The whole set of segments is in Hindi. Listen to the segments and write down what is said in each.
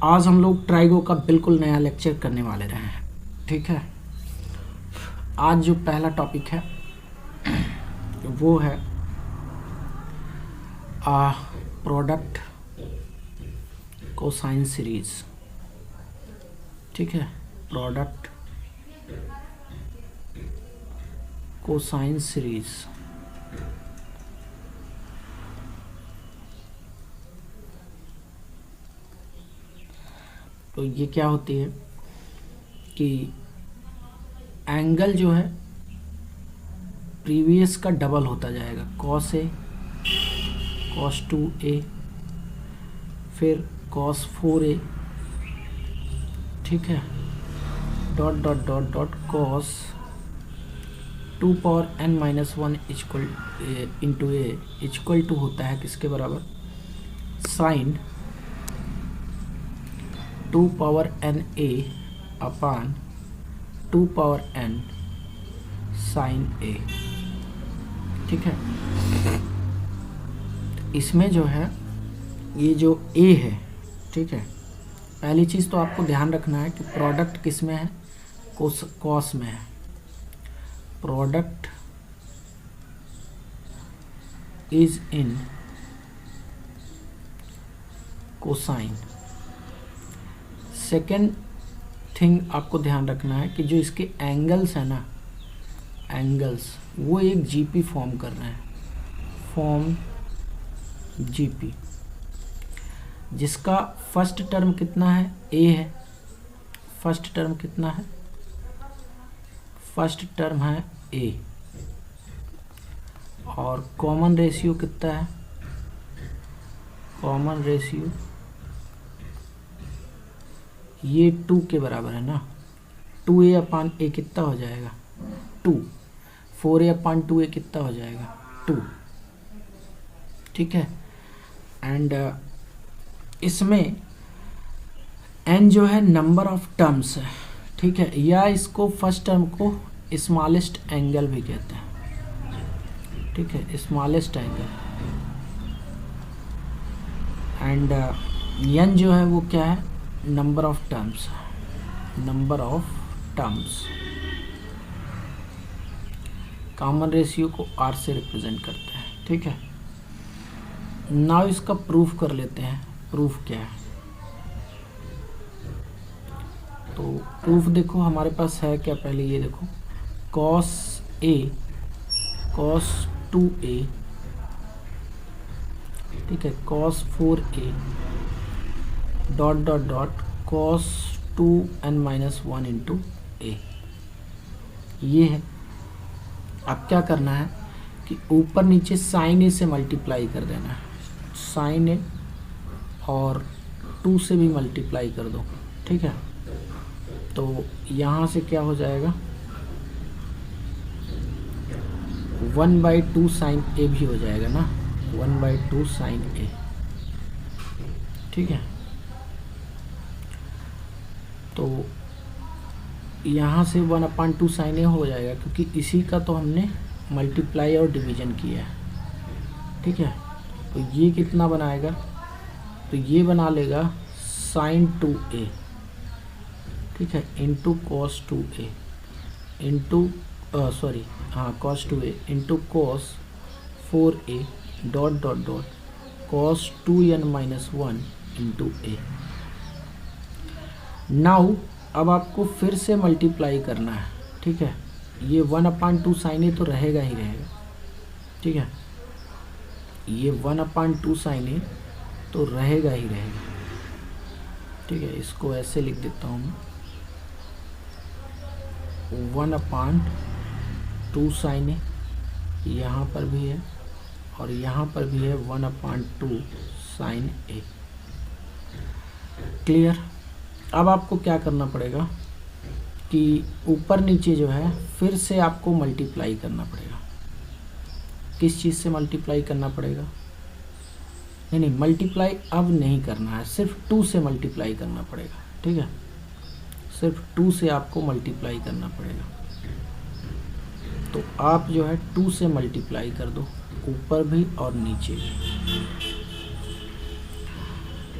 आज हम लोग ट्राइगो का बिल्कुल नया लेक्चर करने वाले रहे हैं। ठीक है, आज जो पहला टॉपिक है वो है प्रोडक्ट कोसाइन सीरीज। ठीक है, प्रोडक्ट कोसाइन सीरीज। तो ये क्या होती है कि एंगल जो है प्रीवियस का डबल होता जाएगा, कॉस ए, कॉस 2a, फिर कॉस 4a। ठीक है, dot dot dot dot cos 2 power n minus 1 equal into A equal to होता है किसके बराबर, sine 2 power n a upon 2 power n sine a। ठीक है, इसमें जो है ये जो a है, ठीक है, पहली चीज़ तो आपको ध्यान रखना है कि प्रोडक्ट किस में है, कॉस में है। Product is in cosine. Second thing आपको ध्यान रखना है कि जो इसके एंगल्स है ना, एंगल्स वो एक जीपी फॉर्म कर रहे हैं, फॉर्म जीपी, जिसका फर्स्ट टर्म कितना है, ए है। फर्स्ट टर्म कितना है, फर्स्ट टर्म है ए, और कॉमन रेशियो कितना है, कॉमन रेशियो ये 2 के बराबर है ना। 2a अपान ए कितना हो जाएगा, 2। 4a अपान 2a कितना हो जाएगा, 2। ठीक है, एंड इसमें n जो है नंबर ऑफ टर्म्स है। ठीक है, या इसको फर्स्ट टर्म को स्मॉलेस्ट एंगल भी कहते हैं। ठीक है, स्मॉलेस्ट एंगल। एंड n जो है वो क्या है, number of terms, number of terms. Common ratio को r से रिप्रेजेंट करते हैं। ठीक है, नाउ इसका प्रूफ कर लेते हैं। प्रूफ क्या है, तो प्रूफ देखो हमारे पास है क्या, पहले ये देखो, cos a cos 2a, ठीक है, cos 4a dot dot dot cos 2n minus 1 into a. ये है। अब क्या करना है कि ऊपर नीचे साइन ए से मल्टीप्लाई कर देना है, साइन ए और 2 से भी मल्टीप्लाई कर दो। ठीक है, तो यहाँ से क्या हो जाएगा, 1/2 साइन ए भी हो जाएगा ना, 1/2 साइन ए। ठीक है, तो यहाँ से 1/2 साइन ए हो जाएगा, क्योंकि इसी का तो हमने मल्टीप्लाई और डिवीजन किया है। ठीक है, तो ये कितना बनाएगा, तो ये बना लेगा साइन 2a, ठीक है, into cos 2a into sorry हाँ cos 2a into cos 4a dot dot dot cos 2n minus 1 into a. Now अब आपको फिर से मल्टीप्लाई करना है। ठीक है, ये 1/2 साइन ए तो रहेगा ही रहेगा। ठीक है, ये 1/2 साइन ए तो रहेगा ही रहेगा। ठीक है, इसको ऐसे लिख देता हूँ मैं, 1/2 साइन ए, यहाँ पर भी है और यहाँ पर भी है 1/2 साइन ए। क्लियर। अब आपको क्या करना पड़ेगा कि ऊपर नीचे जो है फिर से आपको मल्टीप्लाई करना पड़ेगा। किस चीज़ से मल्टीप्लाई करना पड़ेगा, नहीं मल्टीप्लाई अब नहीं करना है, सिर्फ 2 से मल्टीप्लाई करना पड़ेगा। ठीक है, सिर्फ 2 से आपको मल्टीप्लाई करना पड़ेगा। तो आप जो है 2 से मल्टीप्लाई कर दो, ऊपर भी और नीचे भी।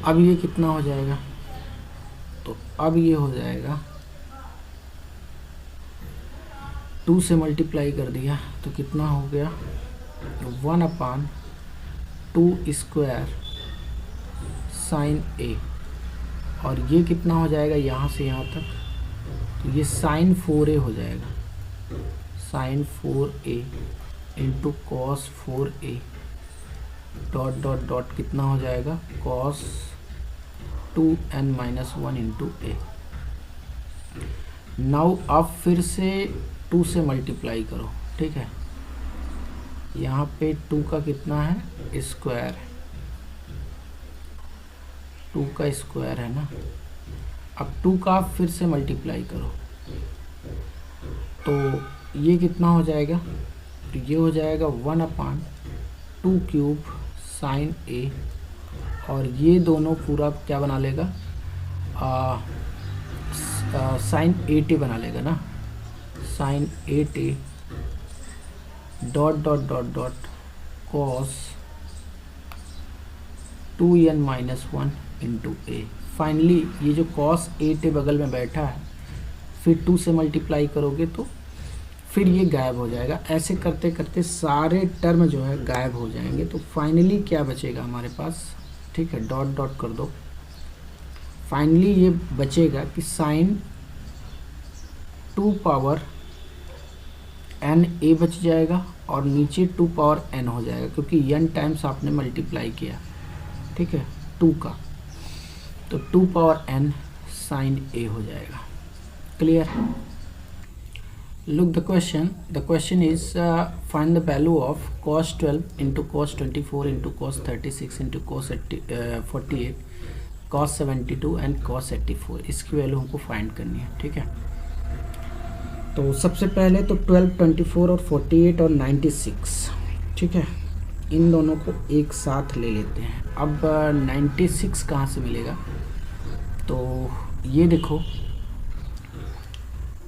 अब ये कितना हो जाएगा, तो अब ये हो जाएगा 2 से मल्टीप्लाई कर दिया तो कितना हो गया 1/2 स्क्वायर साइन ए, और ये कितना हो जाएगा यहाँ से यहाँ तक, तो ये साइन 4a हो जाएगा, sine 4a into cos 4a dot dot dot कितना हो जाएगा cos 2n-1 into a. Now अब फिर से 2 से मल्टीप्लाई करो, ठीक है। यहाँ पे 2 का कितना है स्क्वायर, 2 का स्क्वायर है ना। अब 2 का आप फिर से मल्टीप्लाई करो तो ये कितना हो जाएगा, तो ये हो जाएगा 1/2 क्यूब साइन ए, और ये दोनों पूरा क्या बना लेगा साइन 8a बना लेगा ना, sine 8a dot dot dot dot cos 2n-1 into a. Finally ये जो कॉस 8a बगल में बैठा है, फिर 2 से मल्टीप्लाई करोगे तो फिर ये गायब हो जाएगा। ऐसे करते करते सारे टर्म जो है गायब हो जाएंगे। तो फाइनली क्या बचेगा हमारे पास, ठीक है, डॉट डॉट कर दो। फाइनली ये बचेगा कि साइन 2 पावर n a बच जाएगा और नीचे 2 पावर n हो जाएगा, क्योंकि n टाइम्स आपने मल्टीप्लाई किया, ठीक है, 2 का, तो 2 पावर n साइन a हो जाएगा। Clear. Look the question is find the value of cos 12 into cos 24 into cos 36 into cos 48 cos 72 and cos 84। इसकी वैल्यू हमको फाइंड करनी है, ठीक है। तो सबसे पहले तो 12, 24 और 48 और 96, ठीक है, इन दोनों को एक साथ ले लेते हैं। अब 96 कहाँ से मिलेगा, तो ये देखो,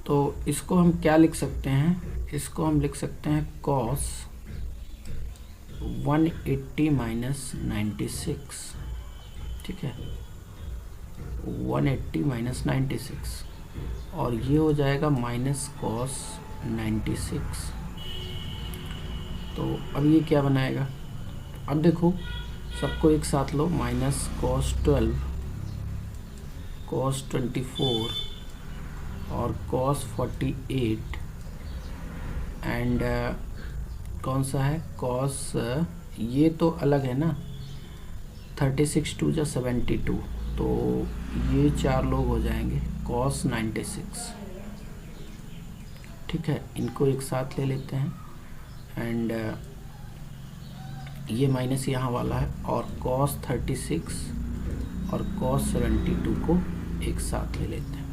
तो इसको हम क्या लिख सकते हैं, इसको हम लिख सकते हैं cos 180 माइनस 96, ठीक है, 180 माइनस 96, और ये हो जाएगा माइनस cos 96। तो अब ये क्या बनाएगा, अब देखो सबको एक साथ लो, माइनस cos 12, cos 24 और cos 48 एंड कौन सा है cos, ये तो अलग है ना, 36 2 जा 72, तो ये 4 लोग हो जाएंगे cos 96, ठीक है। इनको एक साथ ले लेते हैं एंड ये माइनस यहाँ वाला है, और cos 36 और cos 72 को एक साथ ले लेते हैं।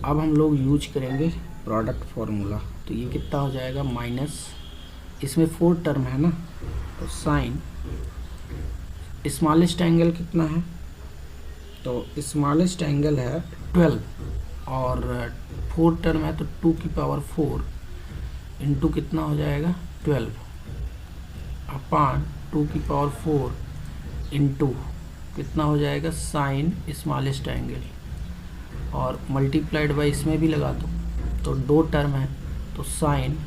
अब हम लोग यूज करेंगे प्रोडक्ट फार्मूला, तो ये कितना हो जाएगा माइनस, इसमें 4 टर्म है ना, तो साइन स्मॉलेस्ट एंगल कितना है, तो स्मॉलेस्ट एंगल है 12 और 4 टर्म है तो 2 की पावर 4 इंटू कितना हो जाएगा 12 अपान 2 की पावर 4 इंटू कितना हो जाएगा साइन स्मॉलेस्ट एंगल, और मल्टीप्लाइड बाई इसमें भी लगा दो, तो 2 टर्म है तो साइन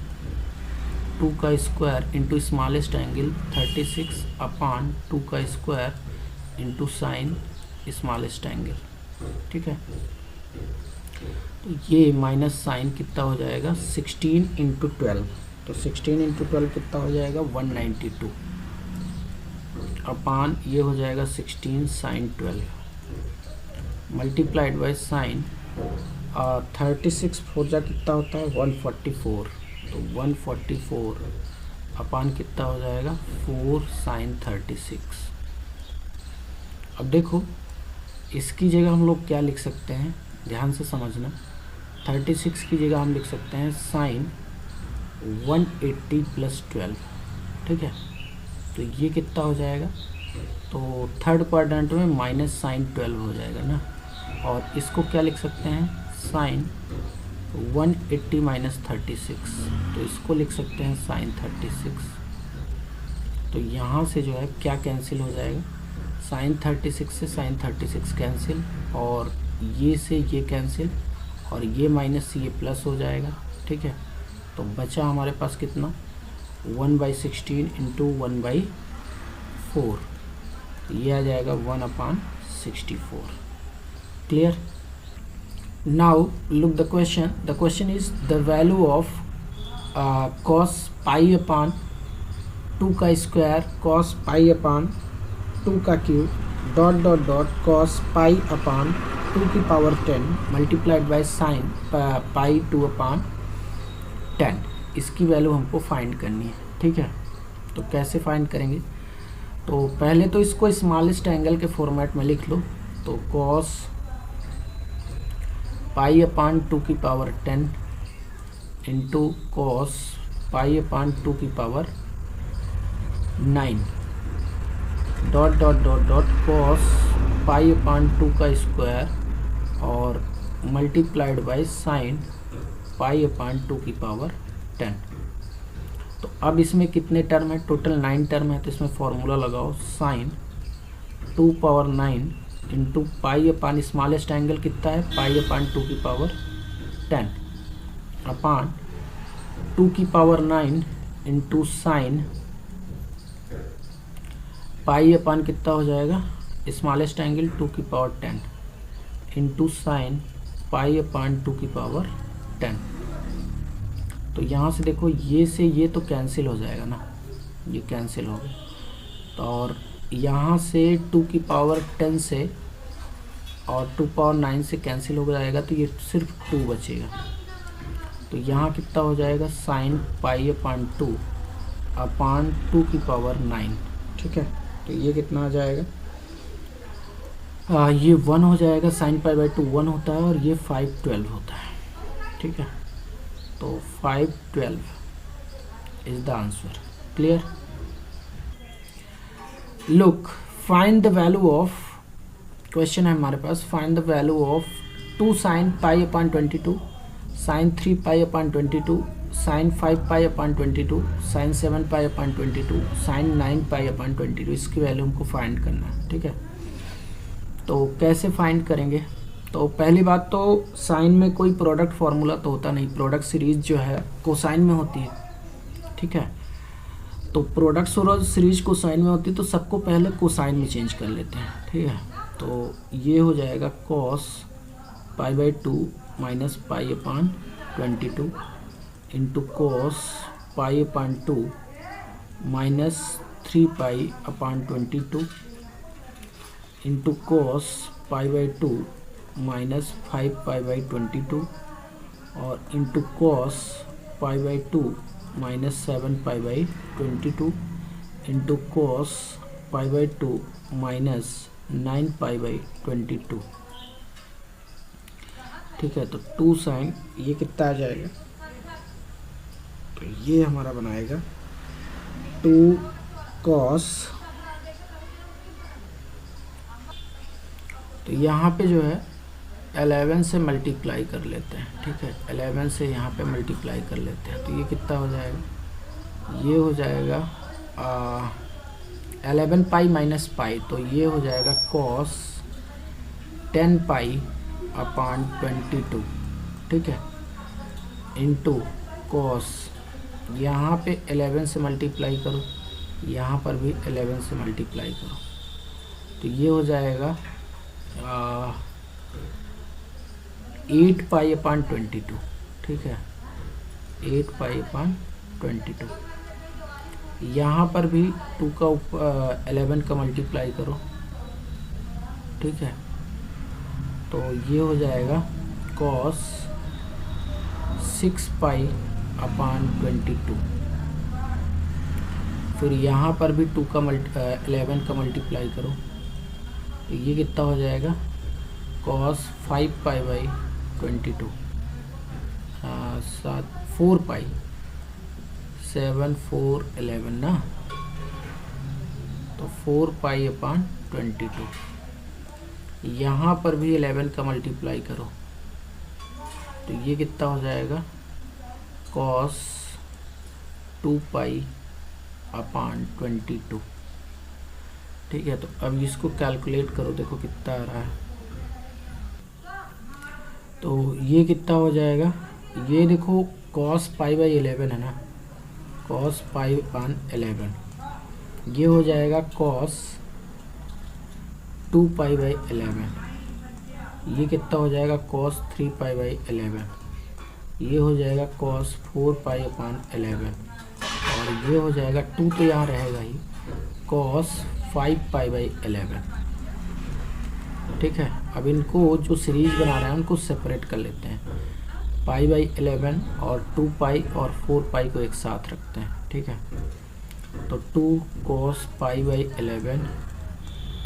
2 का स्क्वायर इंटू स्मॉलेस्ट एंगल 36 अपान 2 का square into sine smallest angle, ठीक है। तो ये माइनस साइन कितना हो जाएगा 16 इंटू 12, तो 16 इंटू 12 कितना हो जाएगा 192 अपान ये हो जाएगा 16 साइन 12 मल्टीप्लाइड बाई साइन 36 4 जा कितना होता है 144, तो 144 अपान कितना हो जाएगा 4 साइन 36। अब देखो इसकी जगह हम लोग क्या लिख सकते हैं, ध्यान से समझना, 36 की जगह हम लिख सकते हैं साइन 180 प्लस 12, ठीक है। तो ये कितना हो जाएगा, तो थर्ड क्वाड्रेंट में माइनस साइन 12 हो जाएगा ना, और इसको क्या लिख सकते हैं साइन 180 माइनस 36, तो इसको लिख सकते हैं साइन 36। तो यहाँ से जो है क्या कैंसिल हो जाएगा, साइन 36 से साइन 36 कैंसिल, और ये से ये कैंसिल, और ये माइनस से ये प्लस हो जाएगा। ठीक है, तो बचा हमारे पास कितना, 1/16 इंटू 1/4, ये आ जाएगा 1/64। Clear? Now look the question is the value of cos पाई अपान 2 का स्क्वायर cos पाई अपान 2 का cube dot dot dot cos पाई अपान 2 की power 10 multiplied by sine pi 2 अपान 10। इसकी वैल्यू हमको फाइंड करनी है। ठीक है, तो कैसे फाइंड करेंगे, तो पहले तो इसको स्मॉलेस्ट एंगल के फॉर्मेट में लिख लो। तो cos पाई अपान 2 की पावर 10 इंटू cos पाई अपान 2 की power 9 dot dot dot dot cos पाई अपान 2 का स्क्वायर और मल्टीप्लाइड बाय साइन पाई अपान 2 की पावर 10। तो अब इसमें कितने टर्म है, टोटल 9 टर्म है, तो इसमें फॉर्मूला लगाओ, साइन 2 पावर 9 इंटू पाई अपान स्मॉलेस्ट एंगल कितना है, पाई अपान 2 की पावर 10 अपान 2 की पावर 9 इंटू साइन पाई अपान कितना हो जाएगा, स्मॉलेस्ट एंगल 2 की पावर 10 इंटू साइन पाई अपान 2 की पावर 10। तो यहाँ से देखो, ये से ये तो कैंसिल हो जाएगा ना, ये कैंसिल हो गया, तो और यहाँ से 2 की पावर 10 से और 2 पावर 9 से कैंसिल हो जाएगा, तो ये सिर्फ 2 बचेगा। तो यहाँ कितना हो जाएगा, साइन पाई अपान 2 अपान 2 की पावर 9। ठीक है, तो ये कितना आ जाएगा, ये 1 हो जाएगा, साइन पाई बाई 2 1 होता है, और ये 512 होता है। ठीक है, तो 512 is the answer. Clear? Look, find the value of, question है हमारे पास, find the value of 2 sine pi upon 22, sine 3 pi upon 22, sine 5 pi upon 22, sine 7 pi upon 22, sine 9 pi upon 22। इसकी वैल्यू हमको फाइंड करना है। ठीक है, तो कैसे फाइंड करेंगे, तो पहली बात तो साइन में कोई प्रोडक्ट फार्मूला तो होता नहीं, प्रोडक्ट सीरीज जो है कोसाइन में होती है। ठीक है, तो प्रोडक्ट सीरीज कोसाइन में होती है, तो सबको पहले कोसाइन में चेंज कर लेते हैं। ठीक है, तो ये हो जाएगा cos pi by 2 minus pi upon 22 into cos pi upon 2 minus 3 pi upon 22 into cos pi by 2 minus 5 pi by 22 और into cos pi by 2 minus 7 pi by 22 into cos pi by 2 minus 9 pi by 22। ठीक है, तो 2 साइन, ये कितना आ जाएगा, तो ये हमारा बनाएगा 2 cos, तो यहाँ पे जो है 11 से मल्टीप्लाई कर लेते हैं। ठीक है, 11 से यहाँ पे मल्टीप्लाई कर लेते हैं, तो ये कितना हो जाएगा, ये हो जाएगा 11 पाई माइनस पाई, तो ये हो जाएगा cos 10 पाई अपान 22। ठीक है, इंटू cos, यहाँ पे 11 से मल्टीप्लाई करो, यहाँ पर भी 11 से मल्टीप्लाई करो, तो ये हो जाएगा 8 पाई अपान 22। ठीक है, 8 पाई अपान 22, यहाँ पर भी 2 का 11 का मल्टीप्लाई करो। ठीक है, तो ये हो जाएगा cos 6 पाई अपान 22, फिर यहाँ पर भी 2 का 11 का मल्टीप्लाई करो, तो ये कितना हो जाएगा cos 5 पाई बाई 22, 4 पाई 7 4 11 ना, तो 4 पाई अपान 22, यहाँ पर भी 11 का मल्टीप्लाई करो, तो ये कितना हो जाएगा cos 2 पाई अपान 22। ठीक है। तो अब इसको कैलकुलेट करो, देखो कितना आ रहा है। तो ये कितना हो जाएगा, ये देखो cos पाई बाई 11 है ना, cos पाई अपान 11, ये हो जाएगा cos 2 पाई बाई 11, ये कितना हो जाएगा cos 3 पाई बाई 11, ये हो जाएगा cos 4 पाई अपान 11, और ये हो जाएगा 2 तो यहाँ रहेगा ही, cos 5 पाई बाई 11। ठीक है। अब इनको जो सीरीज बना रहे हैं उनको सेपरेट कर लेते हैं, पाई बाई 11 और 2 पाई और 4 पाई को एक साथ रखते हैं। ठीक है। तो 2 cos pi by 11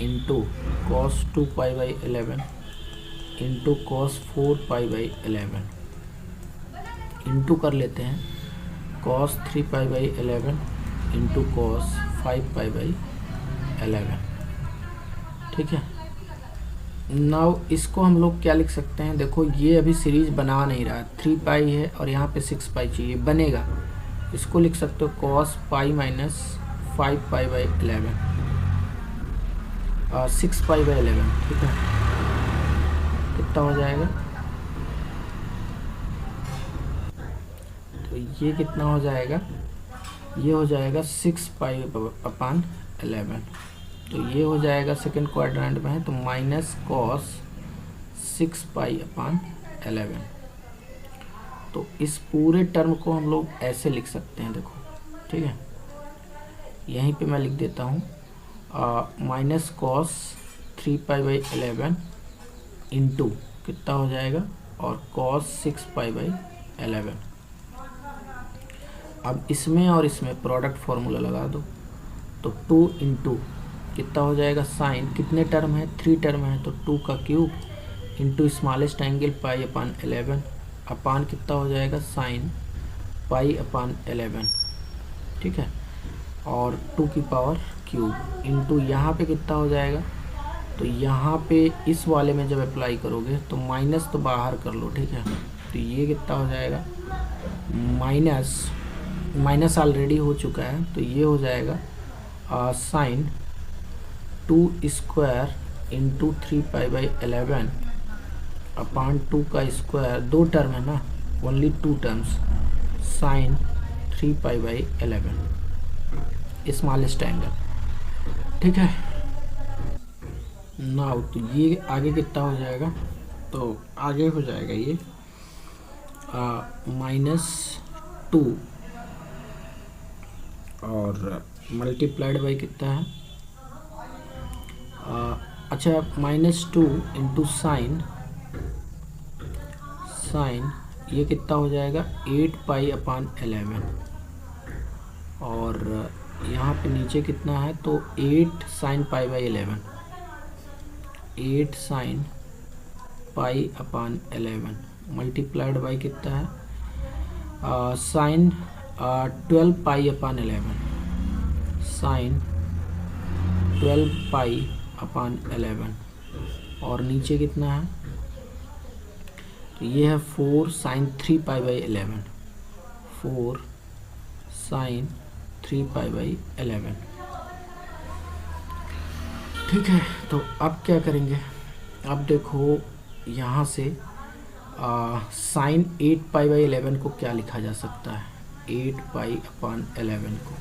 into cos 2 pi by 11 into cos 4 pi by 11 into कर लेते हैं cos 3 pi by 11 into cos 5 pi by 11। ठीक है। नाउ इसको हम लोग क्या लिख सकते हैं, देखो ये अभी सीरीज बना नहीं रहा, 3 पाई है और यहाँ पे 6 पाई चाहिए, बनेगा। इसको लिख सकते हो cos pi minus 5 pi by 11, 6 pi by 11। ठीक है। कितना हो जाएगा, तो ये कितना हो जाएगा, ये हो जाएगा 6 पाई अपान 11। तो ये हो जाएगा सेकेंड क्वाड्रेंट में है, तो माइनस cos 6 पाई अपान 11। तो इस पूरे टर्म को हम लोग ऐसे लिख सकते हैं, देखो। ठीक है। यहीं पे मैं लिख देता हूँ minus cos 3 pi by 11 into कितना हो जाएगा, और cos 6 पाई बाई 11। अब इसमें और इसमें प्रोडक्ट फॉर्मूला लगा दो, तो 2 इंटू कितना हो जाएगा, साइन कितने टर्म है, 3 टर्म है, तो 2 का cube into smallest angle pi upon 11 upon कितना हो जाएगा, साइन पाई अपान 11। ठीक है। और 2 की पावर क्यूब इंटू यहाँ पे कितना हो जाएगा, तो यहाँ पे इस वाले में जब अप्लाई करोगे तो माइनस तो बाहर कर लो। ठीक है। तो ये कितना हो जाएगा, माइनस ऑलरेडी हो चुका है, तो ये हो जाएगा sine 2 square into 3 pi by 11 upon 2 का स्क्वायर, 2 टर्म है ना, only 2 terms, sine 3 pi by 11 smallest angle. ठीक है। नाउ तो ये आगे कितना हो जाएगा, तो आगे हो जाएगा ये -2 और मल्टीप्लाइड बाई कितना है, अच्छा -2 इंटू साइन ये कितना हो जाएगा, 8 पाई अपान 11, और यहाँ पे नीचे कितना है, तो 8 sine pi by 11, 8 sign pi upon 11 multiplied by कितना है, साइन 12 पाई अपान 11, साइन 12 पाई अपान 11, और नीचे कितना है, तो ये है 4 sine 3 pi by 11, 4 sine 3 pi by 11। ठीक है। तो अब क्या करेंगे, अब देखो यहाँ से साइन 8 पाई बाई 11 को क्या लिखा जा सकता है, 8 पाई अपान 11 को,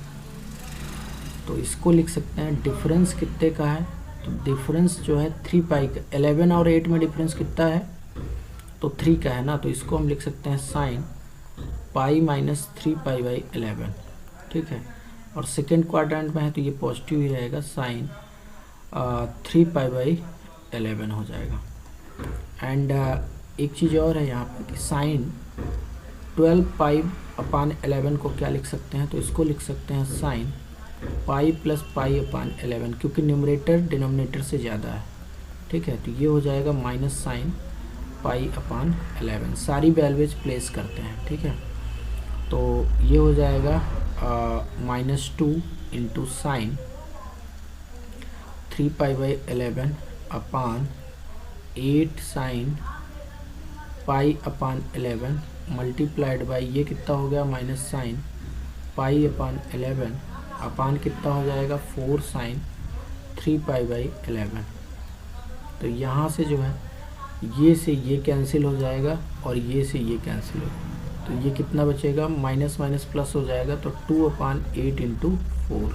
तो इसको लिख सकते हैं, डिफरेंस कितने का है, तो डिफरेंस जो है 3 पाई का, 11 और 8 में डिफरेंस कितना है, तो 3 का है ना, तो इसको हम लिख सकते हैं sine pi minus 3 pi by 11। ठीक है। और सेकेंड क्वाड्रेंट में है तो ये पॉजिटिव ही रहेगा, साइन 3 पाई बाई 11 हो जाएगा। एंड एक चीज़ और है यहाँ पर कि साइन 12 पाई अपान 11 को क्या लिख सकते हैं, तो इसको लिख सकते हैं sine pi plus pi upon 11, क्योंकि न्यूमरेटर डिनोमिनेटर से ज़्यादा है। ठीक है। तो ये हो जाएगा माइनस साइन पाई अपान 11, सारी वैल्यूज प्लेस करते हैं। ठीक है। तो ये हो जाएगा -2 into sine 3 pi by 11 upon 8 sign pi upon 11 multiplied by ये कितना हो गया, minus sign pi upon 11 upon कितना हो जाएगा, 4 साइन 3π/11। तो यहाँ से जो है ये से ये कैंसिल हो जाएगा और ये से ये कैंसिल हो जाएगा, तो ये कितना बचेगा, माइनस माइनस प्लस हो जाएगा, तो 2/8 × 4,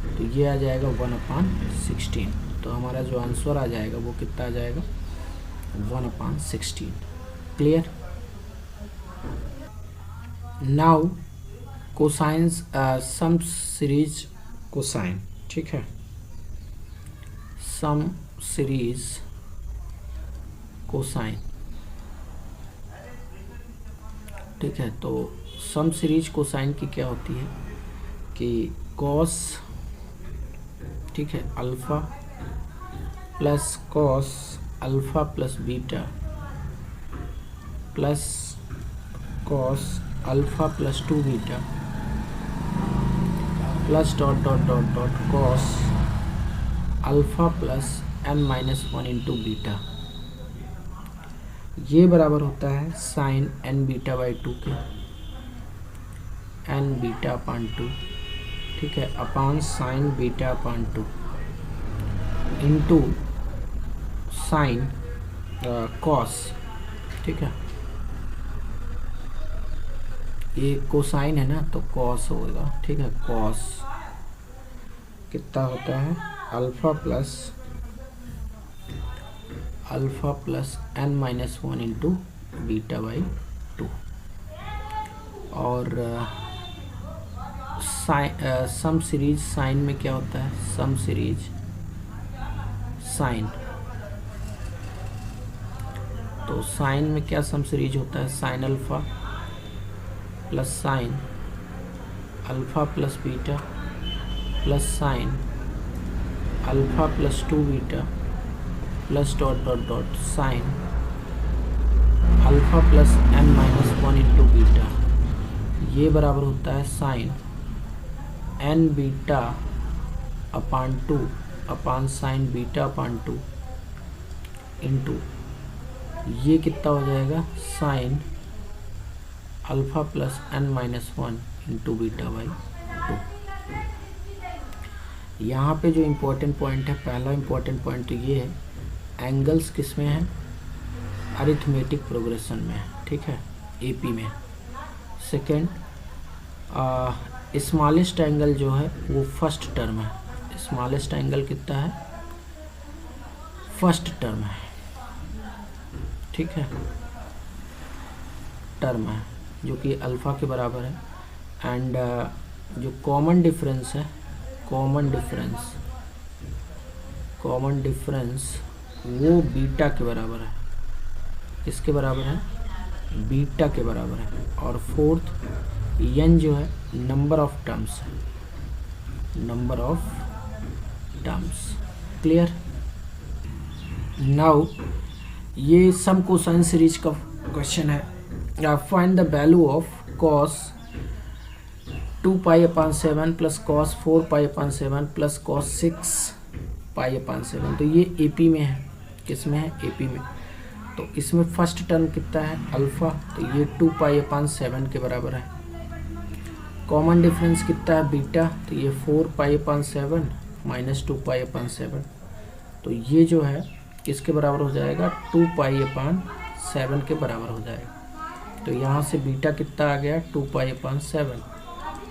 तो ये आ जाएगा 1/16। तो हमारा जो आंसर आ जाएगा वो कितना आ जाएगा, 1/16। Clear. Now cosines, sum series cosine, ठीक है, सम सीरीज कोसाइन, ठीक है। तो सम सीरीज कोसाइन की क्या होती है कि कॉस, ठीक है, alpha plus cos alpha plus beta plus cos alpha plus 2 beta plus dot dot dot dot cos alpha plus n-1 × beta, ये बराबर होता है साइन n β/2 के, n β/2, ठीक है, upon sine β/2 into sine cos, ठीक है, ये कोसाइन है ना तो कॉस होगा, ठीक है। कॉस कितना होता है, अल्फ़ा प्लस n-1 × β/2, और सम सीरीज साइन में क्या होता है, सम सीरीज साइन, तो साइन में क्या सम सीरीज होता है, sine alpha plus sine alpha plus beta plus sine alpha plus 2 beta plus dot dot dot sine alpha plus n-1 × beta, ये बराबर होता है sine n β/2 upon sine β/2 into ये कितना हो जाएगा, साइन अल्फ़ा प्लस n-1 × β/2। यहाँ पे जो इम्पोर्टेंट पॉइंट है, पहला इम्पोर्टेंट पॉइंट तो ये है, एंगल्स किस में है, अरिथमेटिक प्रोग्रेशन में है, ठीक है, एपी में। सेकेंड, स्मॉलेस्ट एंगल जो है वो फर्स्ट टर्म है, स्मॉलेस्ट एंगल कितना है, फर्स्ट टर्म है, ठीक है, टर्म है जो कि अल्फ़ा के बराबर है। एंड जो कॉमन डिफरेंस है, कॉमन डिफरेंस वो बीटा के बराबर है, किसके बराबर है, बीटा के बराबर है। और फोर्थ, एन जो है नंबर ऑफ टर्म्स है, number of terms. Clear. Now ये सम कोसाइन सीरीज का क्वेश्चन है। Find the value of cos 2π/7 plus cos 4π/7 plus cos 6π/7। तो ये एपी में है, किस में है, एपी में। तो इसमें फर्स्ट टर्म कितना है, अल्फ़ा, तो ये 2π/7 के बराबर है। कॉमन डिफरेंस कितना है, बीटा, तो ये 4π/7 माइनस 2π/7, तो ये जो है किसके बराबर हो जाएगा, 2π/7 के बराबर हो जाएगा। तो यहाँ से बीटा कितना आ गया, 2π/7,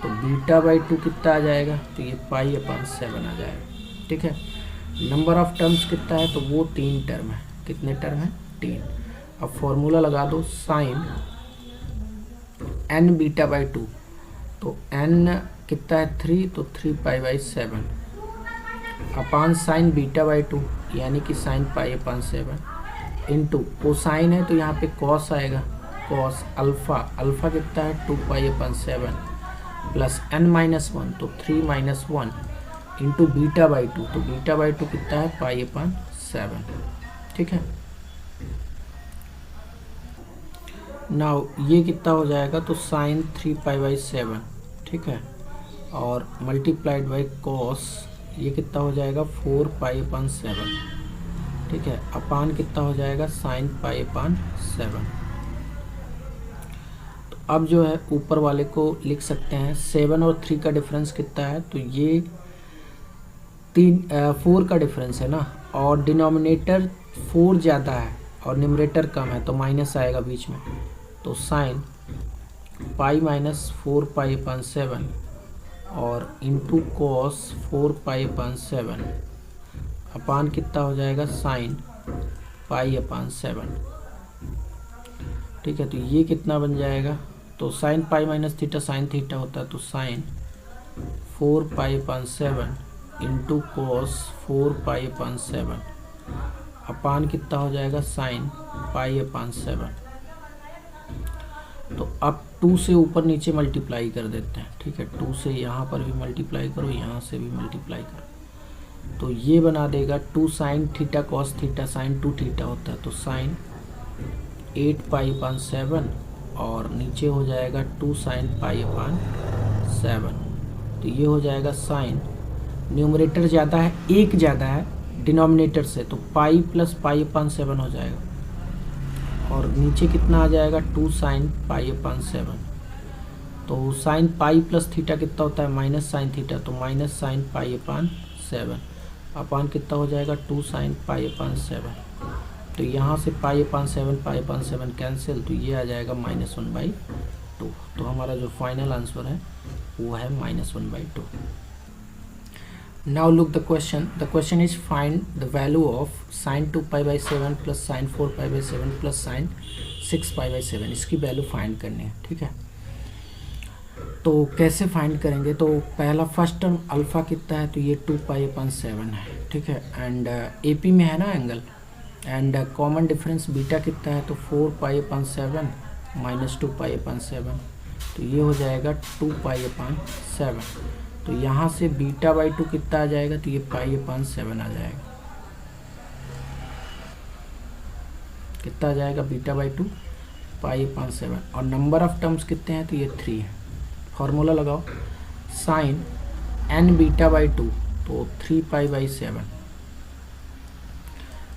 तो बीटा/2 कितना आ जाएगा, तो ये π/7 आ जाएगा, ठीक है। नंबर ऑफ टर्म्स कितना है, तो वो 3 टर्म है। कितने टर्म है, 3। अब फॉर्मूला लगा दो, साइन n β/2, तो n कितना है, 3, तो 3π/7 अपान साइन β/2 यानी कि साइन π/7 इंटू कोसाइन है तो यहाँ पे कॉस आएगा, कॉस अल्फ़ा, अल्फ़ा कितना है, 2π/7 प्लस n-1, तो 3-1 इंटू बीटा/2, तो बीटा/2 कितना है, π/7, ठीक है। नाउ ये कितना हो जाएगा, तो साइन 3π/7, ठीक है, और मल्टीप्लाइड बाई कॉस, ये कितना हो जाएगा, 4π/7, ठीक है, अपान कितना हो जाएगा, साइन π/7। तो अब जो है ऊपर वाले को लिख सकते हैं, 7 और 3 का डिफरेंस कितना है, तो ये 4 का डिफरेंस है ना, और डिनोमिनेटर 4 ज़्यादा है और न्यूमरेटर कम है, तो माइनस आएगा बीच में। तो साइन पाई माइनस 4π/7 और इंटू कॉस 4π/7 अपान कितना हो जाएगा, साइन π/7। ठीक है, तो ये कितना बन जाएगा, तो sine pi minus theta sine theta होता है, तो साइन 4π/7 इंटू कॉस 4π/7 अपान कितना हो जाएगा, साइन π/7। तो अब 2 से ऊपर नीचे मल्टीप्लाई कर देते हैं। ठीक है, 2 से यहाँ पर भी मल्टीप्लाई करो, यहाँ से भी मल्टीप्लाई करो, तो ये बना देगा 2 sign theta cos theta sine 2 theta होता है, तो साइन 8π/7 और नीचे हो जाएगा 2 साइन π/7। तो ये हो जाएगा साइन, न्यूमरेटर ज़्यादा है, 1 ज़्यादा है डिनोमिनेटर से, तो पाई प्लस π/7 हो जाएगा, और नीचे कितना आ जाएगा, 2 साइन π/7। तो साइन पाई प्लस थीटा कितना होता है, माइनस साइन थीटा, तो माइनस साइन π/7 अपान कितना हो जाएगा, 2 साइन π/7। तो यहाँ से π/7 कैंसिल, तो ये आ जाएगा -1/2। तो हमारा जो फाइनल आंसर है वो है -1/2। Now look the question. The question is find the value of sin 2π/7 plus sin 4π/7 plus sin 6π/7। इसकी वैल्यू फाइंड करनी है। ठीक है, तो कैसे फाइंड करेंगे, तो पहला फर्स्ट टर्म अल्फ़ा कितना है, तो ये 2π/7 है। ठीक है, एंड AP में है ना angle, and common difference beta कितना है, तो 4π/7 माइनस 2π/7, तो ये हो जाएगा 2π/7। तो यहाँ से β/2 कितना आ जाएगा, तो ये π/7 आ जाएगा। कितना आ जाएगा, β/2 π/7, और नंबर ऑफ टर्म्स कितने हैं, तो ये 3 है। फार्मूला लगाओ, साइन n β/2 तो 3π/7।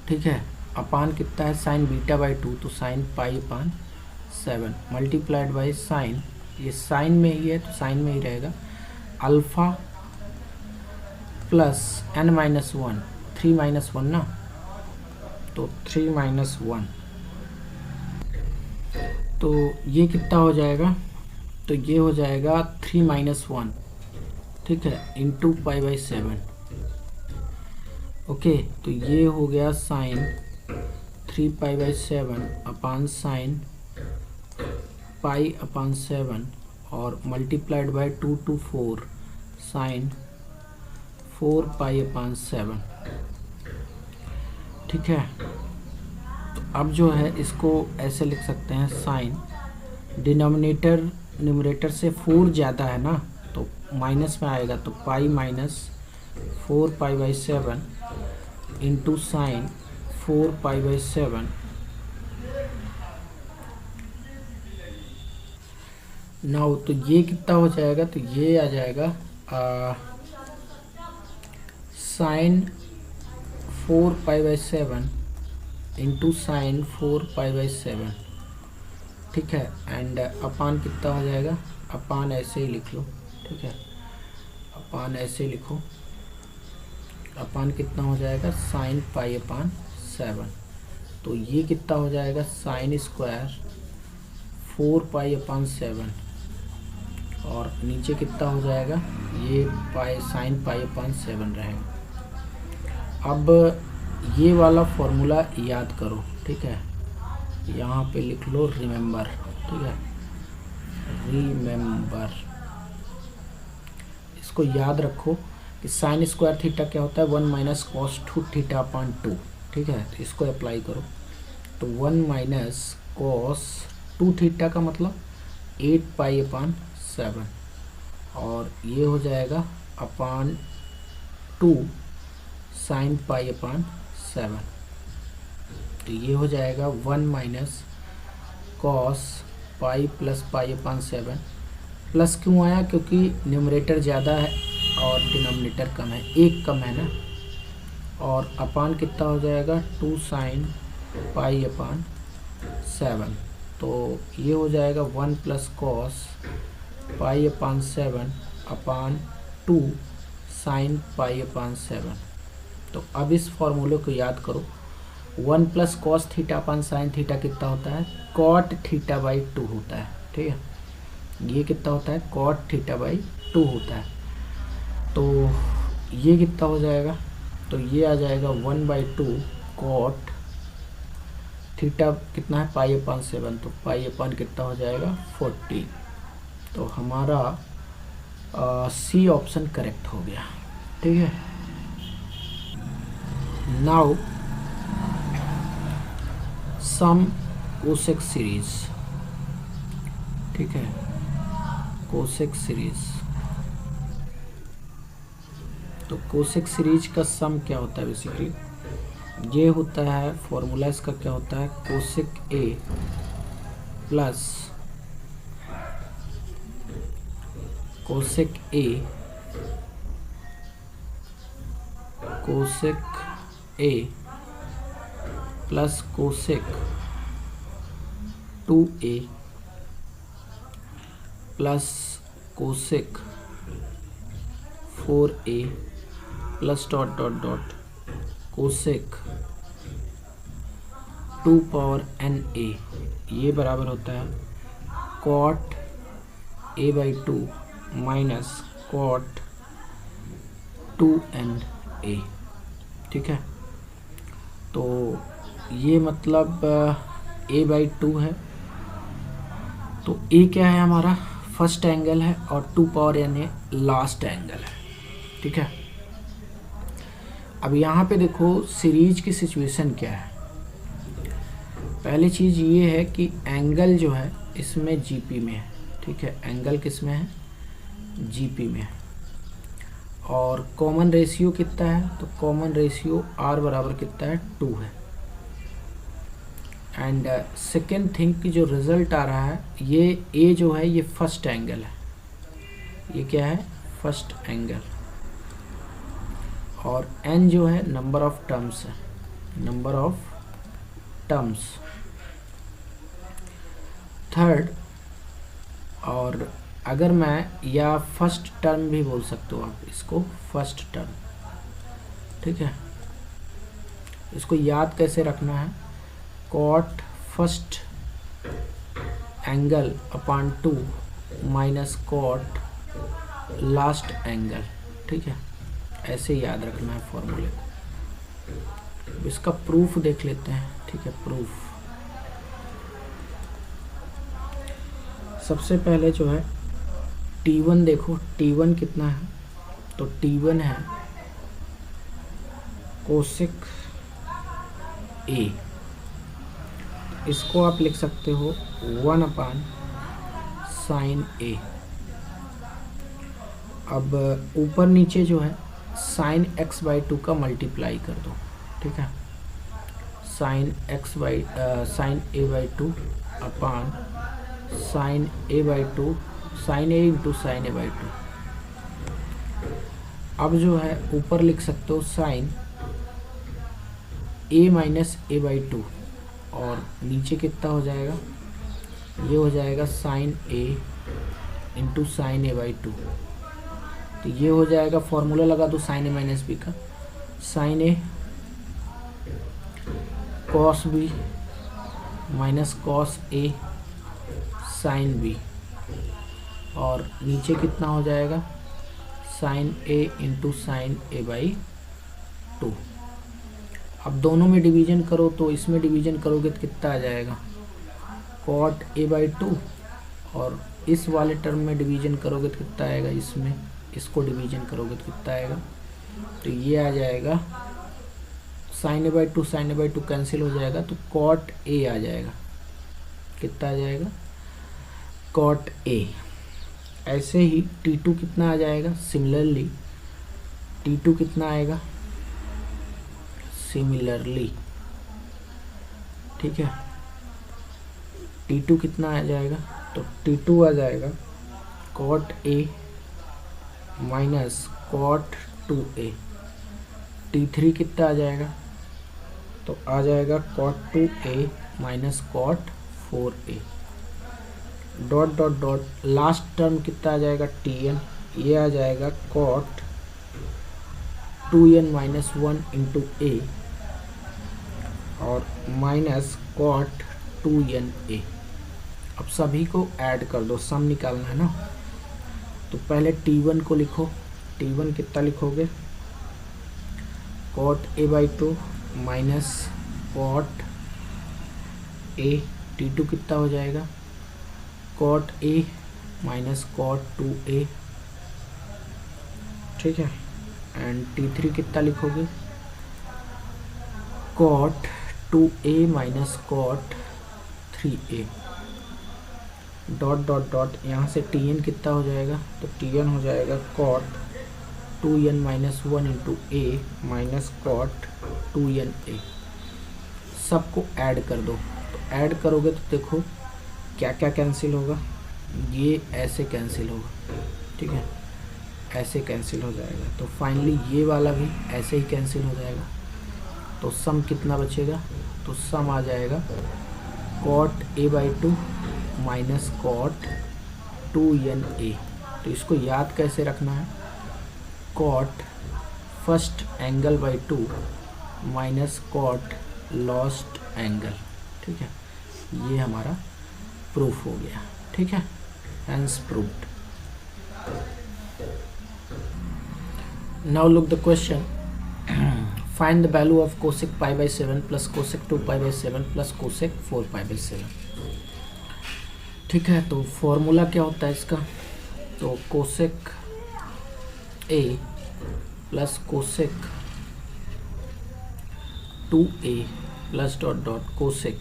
ठीक है, अपान कितना है, साइन β/2 तो साइन π/7 मल्टीप्लाइड बाई साइन, ये साइन में ही है तो साइन में ही रहेगा, अल्फ़ा प्लस n-1, 3 - 1 ना, तो 3 - 1, तो ये कितना हो जाएगा, तो ये हो जाएगा 3 - 1। ठीक है, इंटू π/7। ओके, तो ये हो गया साइन 3π/7 अपान साइन π/7 और मल्टीप्लाइड बाय 2 to 4 साइन 4π/7। ठीक है, तो अब जो है इसको ऐसे लिख सकते हैं, साइन डिनोमिनेटर न्यूमरेटर से 4 ज़्यादा है ना, तो माइनस में आएगा, तो pi minus 4π/7 into sine 4π/7। Now तो ये कितना हो जाएगा, तो ये आ जाएगा साइन 4π/7 इंटू साइन 4π/7। ठीक है, एंड अपान कितना हो जाएगा, अपान ऐसे ही लिख लो। ठीक है, अपान ऐसे लिखो, अपान कितना हो जाएगा, साइन π/7। तो ये कितना हो जाएगा, साइन स्क्वायर 4π/7 और नीचे कितना हो जाएगा, ये साइन π/7 रहेगा। अब ये वाला फॉर्मूला याद करो। ठीक है, यहाँ पे लिख लो रिमेंबर। ठीक है, रिमेंबर, इसको याद रखो कि साइन स्क्वायर थीटा क्या होता है, 1 माइनस कॉस 2 थीटा अपान 2। ठीक है, तो इसको अप्लाई करो, तो 1 माइनस कॉस 2 थीटा का मतलब 8π/7 और ये हो जाएगा अपान 2 साइन π/7। तो ये हो जाएगा 1 minus cos pi plus π/7। Plus क्यों आया, क्योंकि न्यूमरेटर ज़्यादा है और डिनोमिनेटर कम है, एक कम है ना, और अपान कितना हो जाएगा, 2 साइन π/7। तो ये हो जाएगा 1 प्लस कॉस π/7 अपान 2 साइन पाई अपान 7। तो अब इस फॉर्मूले को याद करो, 1 plus cos theta upon sine theta कितना होता है, कॉट थीटा बाई 2 होता है। ठीक है, ये कितना होता है, कॉट थीटा बाई 2 होता है। तो ये कितना हो जाएगा, तो ये आ जाएगा 1/2 कॉट थीटा कितना है, पाई अपान 7, तो पाई अपान कितना हो जाएगा 14। तो हमारा सी ऑप्शन करेक्ट हो गया। ठीक है, नाउ सम कोसेक सीरीज। ठीक है, कोसेक सीरीज। तो कोसेक सीरीज का सम क्या होता है, बेसिकली ये होता है, फॉर्मूला इसका क्या होता है, cosec a plus cosec a plus cosec 2a plus cosec 4a plus dot dot dot cosec 2 power na, ये बराबर होता है cot a/2 minus cot 2na। ठीक है, तो ये मतलब a/2 है, तो a क्या है हमारा, फर्स्ट एंगल है, और 2 पावर na लास्ट एंगल है। ठीक है, अब यहाँ पे देखो सीरीज की सिचुएशन क्या है। पहली चीज़ ये है कि एंगल जो है इसमें जीपी में है। ठीक है, एंगल किस में है, जीपी में है, और कॉमन रेशियो कितना है, तो कॉमन रेशियो आर बराबर कितना है, 2 है। एंड सेकेंड थिंग की जो रिजल्ट आ रहा है, ये ए जो है ये फर्स्ट एंगल है, ये क्या है, फर्स्ट एंगल, और एन जो है नंबर ऑफ टर्म्स है, नंबर ऑफ टर्म्स थर्ड। और अगर मैं, या फर्स्ट टर्म भी बोल सकते हो आप इसको, फर्स्ट टर्म। ठीक है, इसको याद कैसे रखना है, कॉट फर्स्ट एंगल अपान 2 माइनस कॉट लास्ट एंगल। ठीक है, ऐसे याद रखना है फॉर्मूले को। इसका प्रूफ देख लेते हैं। ठीक है, प्रूफ सबसे पहले जो है T1 देखो, T1 कितना है, तो T1 है कोसेक ए, इसको आप लिख सकते हो 1 अपान साइन ए। अब ऊपर नीचे जो है साइन x/2 का मल्टीप्लाई कर दो। ठीक है, sine a/2 upon sine a/2, sine a into sine a/2। अब जो है ऊपर लिख सकते हो साइन a माइनस a/2, और नीचे कितना हो जाएगा, ये हो जाएगा sign a into sine a/2। तो ये हो जाएगा, फॉर्मूला लगा दो साइन a माइनस बी का, sine a cos B minus cos a sine b, और नीचे कितना हो जाएगा, sign a into sine a/2। अब दोनों में डिवीजन करो, तो इसमें डिवीजन करोगे तो कितना आ जाएगा, कॉट a/2, और इस वाले टर्म में डिवीजन करोगे तो कितना आएगा, इसमें इसको डिवीजन करोगे तो कितना आएगा, तो ये आ जाएगा साइन a/2 कैंसिल हो जाएगा, तो कॉट a आ जाएगा, कितना आ जाएगा, कॉट a। ऐसे ही T2 कितना आ जाएगा, सिमिलरली T2 कितना आएगा, सिमिलरली। ठीक है, T2 कितना आ जाएगा, तो T2 आ जाएगा cot a minus cot 2a। T3 कितना आ जाएगा, तो आ जाएगा cot 2a minus cot 4a, dot dot dot, last term कितना आ जाएगा Tn, ये आ जाएगा कॉट 2n माइनस 1 इंटू ए और माइनस कॉट 2n ए। अब सभी को ऐड कर दो, सम निकालना है ना। तो पहले t1 को लिखो, t1 कितना लिखोगे, cot a by 2 minus cot a. t2 कितना हो जाएगा, कॉट ए माइनस कॉट 2a, ठीक है। एंड t3 कितना लिखोगे, cot 2a minus cot 3a, dot dot dot. यहाँ से tn कितना हो जाएगा, तो tn हो जाएगा कॉट 2n माइनस 1 इंटू ए माइनस कॉट 2na। सबको ऐड कर दो। तो ऐड करोगे तो देखो क्या क्या कैंसिल होगा, ये ऐसे कैंसिल होगा, ठीक है, ऐसे कैंसिल हो जाएगा। तो फाइनली ये वाला भी ऐसे ही कैंसिल हो जाएगा। तो सम कितना बचेगा, तो सम आ जाएगा cot a by 2 minus cot 2na। तो इसको याद कैसे रखना है, cot first angle by 2 minus cot last angle, ठीक है। ये हमारा प्रूफ हो गया, ठीक है, hence proved. Now look the question, find the value of cosec pi by 7 plus cosec 2 pi by 7 plus cosec 4 pi by 7, ठीक है। तो फॉर्मूला क्या होता है इसका, तो cosec a plus cosec 2a plus dot dot cosec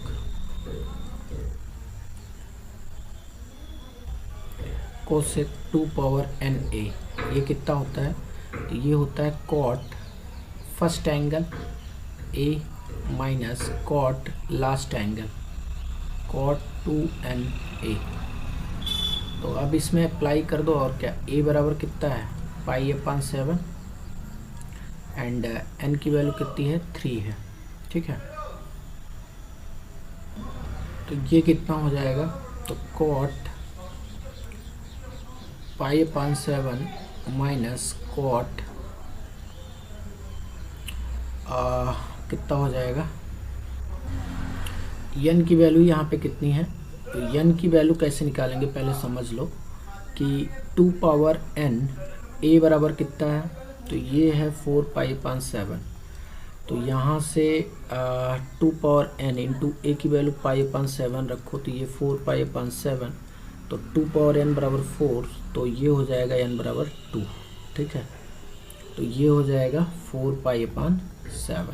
cosec 2 power na, ये कितना होता है, तो ये होता है cot first angle a minus cot last angle cot 2na। तो अब इसमें अप्लाई कर दो, और क्या, a बराबर कितना है, पाई अपॉन 7 एंड n की वैल्यू कितनी है, 3 है, ठीक है। तो ये कितना हो जाएगा, तो cot pi upon 7 minus cot कितना हो जाएगा, n की वैल्यू यहाँ पे कितनी है, तो n की वैल्यू कैसे निकालेंगे पहले समझ लो कि 2 पावर n a बराबर कितना है, तो ये है 4 पाई अपॉन 7। तो यहाँ से 2 पावर n इंटू ए की वैल्यू पाई अपॉन 7 रखो, तो ये 4 पाई अपॉन 7, तो 2 पावर n बराबर 4, तो ये हो जाएगा n बराबर 2, ठीक है। तो ये हो जाएगा 4 पाई अपॉन 7।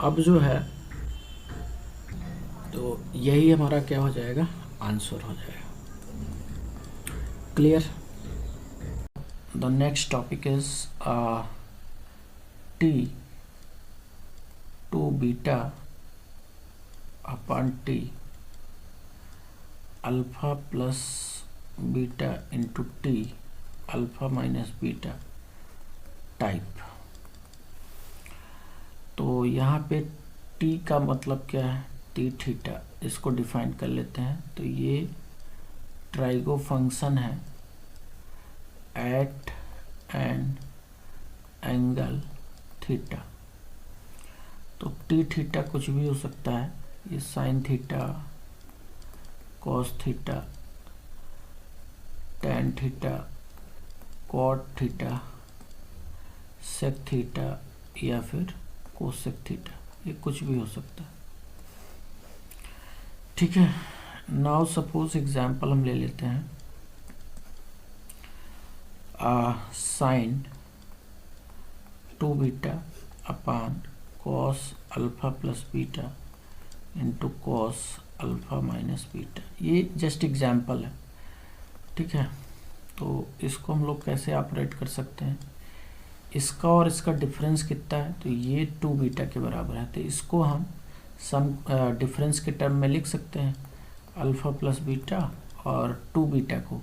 अब जो है तो यही हमारा क्या हो जाएगा, आंसर हो जाएगा। Clear. The next topic is t 2 beta upon t alpha plus beta into t alpha minus beta type. तो यहाँ पे t का मतलब क्या है, t थीटा, इसको डिफाइन कर लेते हैं। तो ये ट्राइगो फंक्शन है एट एन एंगल थीटा। तो टी थीटा कुछ भी हो सकता है, ये sine theta, cos theta, tan theta, cot theta, sec theta या फिर कोसेक थीटा, ये कुछ भी हो सकता है, ठीक है। नाउ सपोज एग्जाम्पल हम ले लेते हैं, sine 2 beta upon cos alpha plus beta into cos alpha minus beta. ये जस्ट एग्जाम्पल है, ठीक है। तो इसको हम लोग कैसे ऑपरेट कर सकते हैं, इसका और इसका डिफरेंस कितना है, तो ये 2 बीटा के बराबर है। तो इसको हम सम डिफरेंस के टर्म में लिख सकते हैं, अल्फ़ा प्लस बीटा और 2 बीटा को,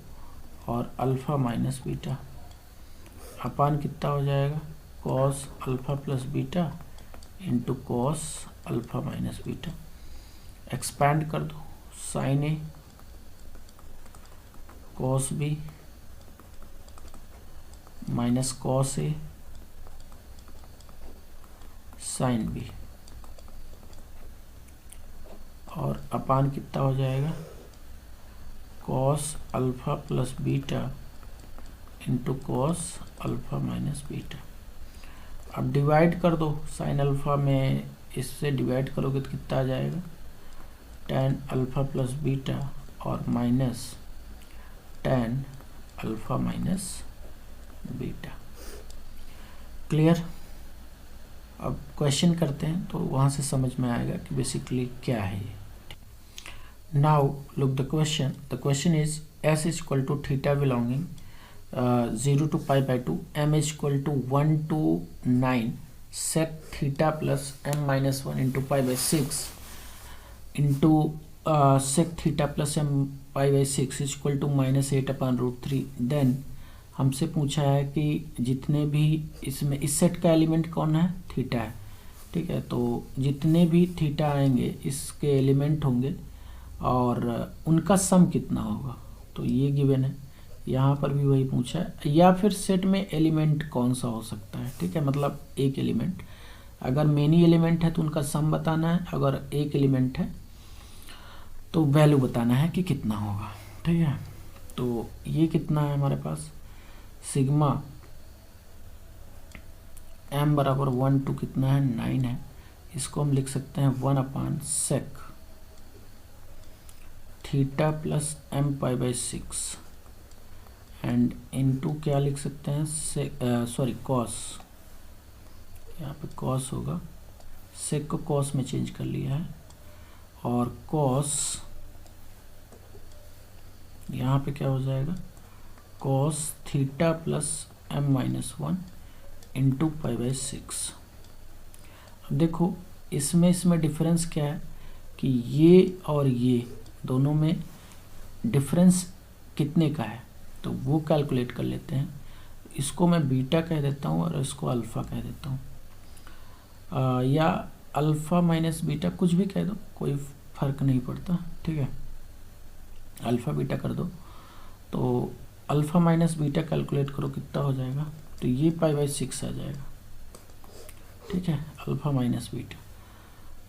और अल्फ़ा माइनस बीटा अपान कितना हो जाएगा, cos alpha plus beta into cos alpha minus beta. Expand कर दो, sign a cos B minus cos a sine B, और अपान कितना हो जाएगा cos alpha plus beta into cos alpha minus beta. अब डिवाइड कर दो, साइन अल्फा में इससे डिवाइड करोगे तो कितना आ जाएगा tan अल्फा प्लस बीटा और minus tan alpha minus beta. Clear? अब क्वेश्चन करते हैं तो वहाँ से समझ में आएगा कि बेसिकली क्या है ये। Now look the question is s is equal to theta belonging 0 to pi by 2, m is equal to 1 to 9 sec theta plus m minus 1 into pi by 6 into sec theta plus m pi by 6 is equal to -8/√3। Then हमसे पूछा है कि जितने भी इसमें इस सेट का एलिमेंट कौन है, थीटा है, ठीक है। तो जितने भी थीटा आएंगे इसके एलिमेंट होंगे और उनका सम कितना होगा, तो ये गिवन है। यहाँ पर भी वही पूछा है, या फिर सेट में एलिमेंट कौन सा हो सकता है, ठीक है, मतलब एक एलिमेंट। अगर मेनी एलिमेंट है तो उनका सम बताना है, अगर एक एलिमेंट है तो वैल्यू बताना है कि कितना होगा, ठीक है। तो ये कितना है हमारे पास, सिग्मा m बराबर 1 to कितना है 9 है, इसको हम लिख सकते हैं 1/sec theta plus m pi by 6 and into क्या लिख सकते हैं सॉरी कॉस, यहाँ पे कॉस होगा, सेक को कॉस में चेंज कर लिया है, और कॉस यहाँ पे क्या हो जाएगा cos theta plus m minus 1 into pi by 6। अब देखो इसमें डिफरेंस क्या है कि ये और ये दोनों में डिफरेंस कितने का है, तो वो कैलकुलेट कर लेते हैं। इसको मैं बीटा कह देता हूँ और इसको अल्फ़ा कह देता हूँ, या अल्फ़ा माइनस बीटा कुछ भी कह दो, कोई फ़र्क नहीं पड़ता, ठीक है। अल्फ़ा बीटा कर दो, तो अल्फ़ा माइनस बीटा कैलकुलेट करो कितना हो जाएगा, तो ये पाई बाई 6 आ जाएगा, ठीक है, अल्फ़ा माइनस बीटा।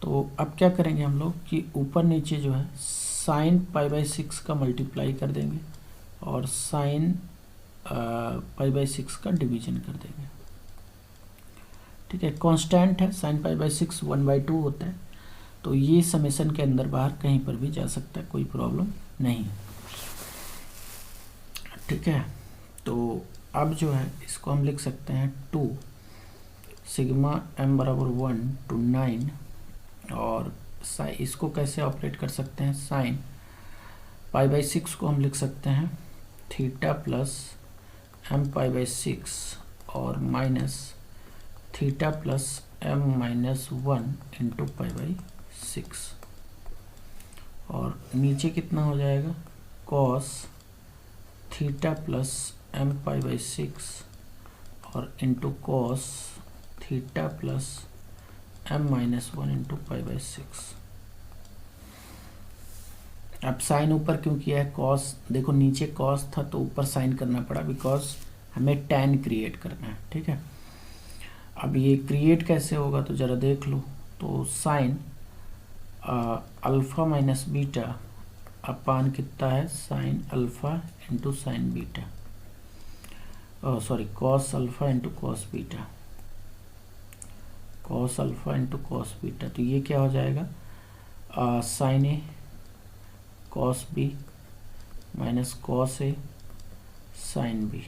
तो अब क्या करेंगे हम लोग कि ऊपर नीचे जो है साइन पाई बाई 6 का मल्टीप्लाई कर देंगे और साइन पाई बाई 6 का डिवीजन कर देंगे, ठीक है। कांस्टेंट है साइन पाई बाई 6 1/2 होता है, तो ये समेशन के अंदर बाहर कहीं पर भी जा सकता है, कोई प्रॉब्लम नहीं, ठीक है। तो अब जो है इसको हम लिख सकते हैं 2 सिग्मा m बराबर 1 to 9, और इसको कैसे ऑपरेट कर सकते हैं, साइन पाई बाई 6 को हम लिख सकते हैं theta plus m pi by 6 और minus theta plus m minus 1 into pi by 6, और नीचे कितना हो जाएगा cos theta plus m pi by 6 और into cos theta plus m minus 1 into pi by 6। अब साइन ऊपर क्यों किया है, कॉस, देखो नीचे कॉस था तो ऊपर साइन करना पड़ा, बिकॉज हमें tan क्रिएट करना है, ठीक है। अब ये क्रिएट कैसे होगा तो ज़रा देख लो, तो sine alpha minus beta upon कितना है sine alpha into sine beta, sorry cos alpha into cos beta, cos alpha into cos beta. तो ये क्या हो जाएगा sine a cos B minus cos a sine b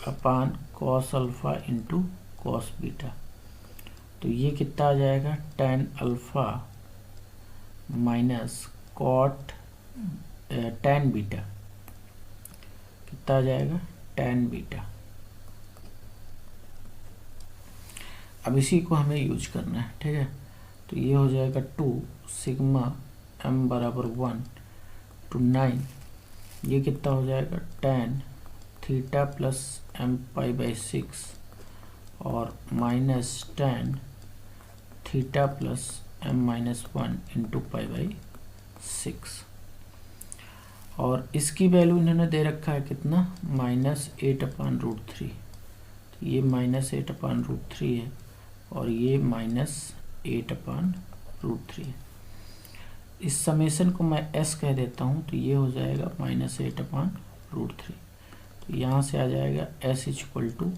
upon cos alpha into cos beta. तो ये कितना आ जाएगा tan alpha minus cot tan beta, कितना आ जाएगा tan बीटा। अब इसी को हमें यूज करना है, ठीक है। तो ये हो जाएगा 2 सिग्मा m बराबर 1 to 9, ये कितना हो जाएगा tan theta plus m pi by 6 और minus tan theta plus m minus 1 into pi by 6, और इसकी वैल्यू इन्होंने दे रखा है कितना -8/√3, तो ये -8/√3 है, और ये -8/√3। इस समेशन को मैं s कह देता हूँ, तो ये हो जाएगा -8/√3। तो यहाँ से आ जाएगा s इक्वल टू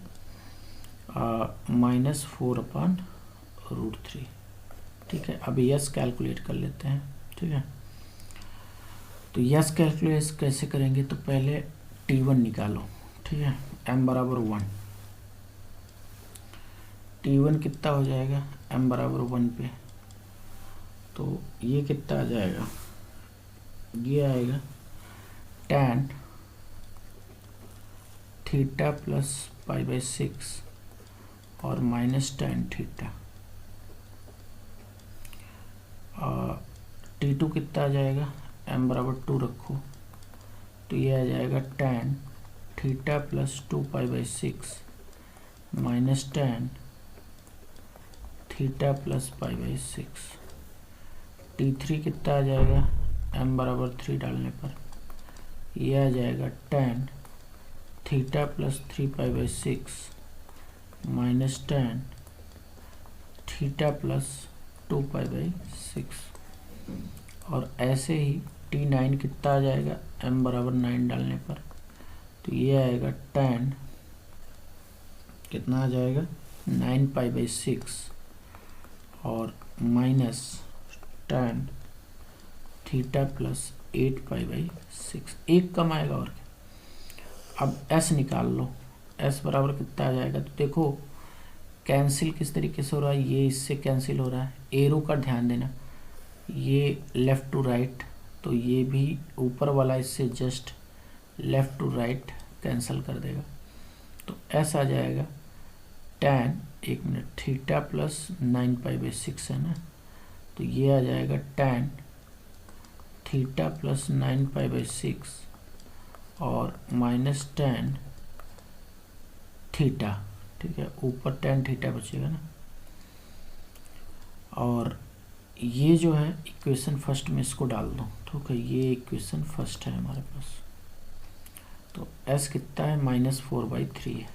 -4/√3। ठीक है, अब यस कैलकुलेट कर लेते हैं। ठीक है, तो यस कैलकुलेट कैसे करेंगे, तो पहले T1 निकालो। ठीक है, m बराबर 1, T1 कितना हो जाएगा m बराबर 1 पे, तो ये कितना आ जाएगा, ये आएगा tan थीटा प्लस π/6 और -tan थीटा। T2 कितना आ जाएगा, m बराबर 2 रखो, तो ये आ जाएगा tan theta plus 2π/6 -tan theta plus π/6। T3 कितना आ जाएगा, m बराबर 3 डालने पर ये आ जाएगा tan theta plus 3π/6 -tan theta plus 2π/6। और ऐसे ही T9 कितना आ जाएगा, m बराबर 9 डालने पर, तो ये आएगा tan कितना आ जाएगा 9π/6 और -tan थीटा प्लस 8π/6। एक कम आएगा और क्या। अब s निकाल लो, s बराबर कितना आ जाएगा, तो देखो कैंसिल किस तरीके से हो रहा है, ये इससे कैंसिल हो रहा है। एरो का ध्यान देना, ये लेफ़्ट टू राइट, तो ये भी ऊपर वाला इससे just left to right cancel कर देगा। तो s आ जाएगा tan, एक मिनट, थीटा प्लस 9π/6 है ना, तो ये आ जाएगा tan थीटा प्लस 9π/6 और -tan थीटा। ठीक है, ऊपर tan थीटा बचेगा ना। और ये जो है इक्वेशन फर्स्ट में इसको डाल दो, ठीक है, ये इक्वेशन फर्स्ट है हमारे पास। तो s कितना है, -4/3 है।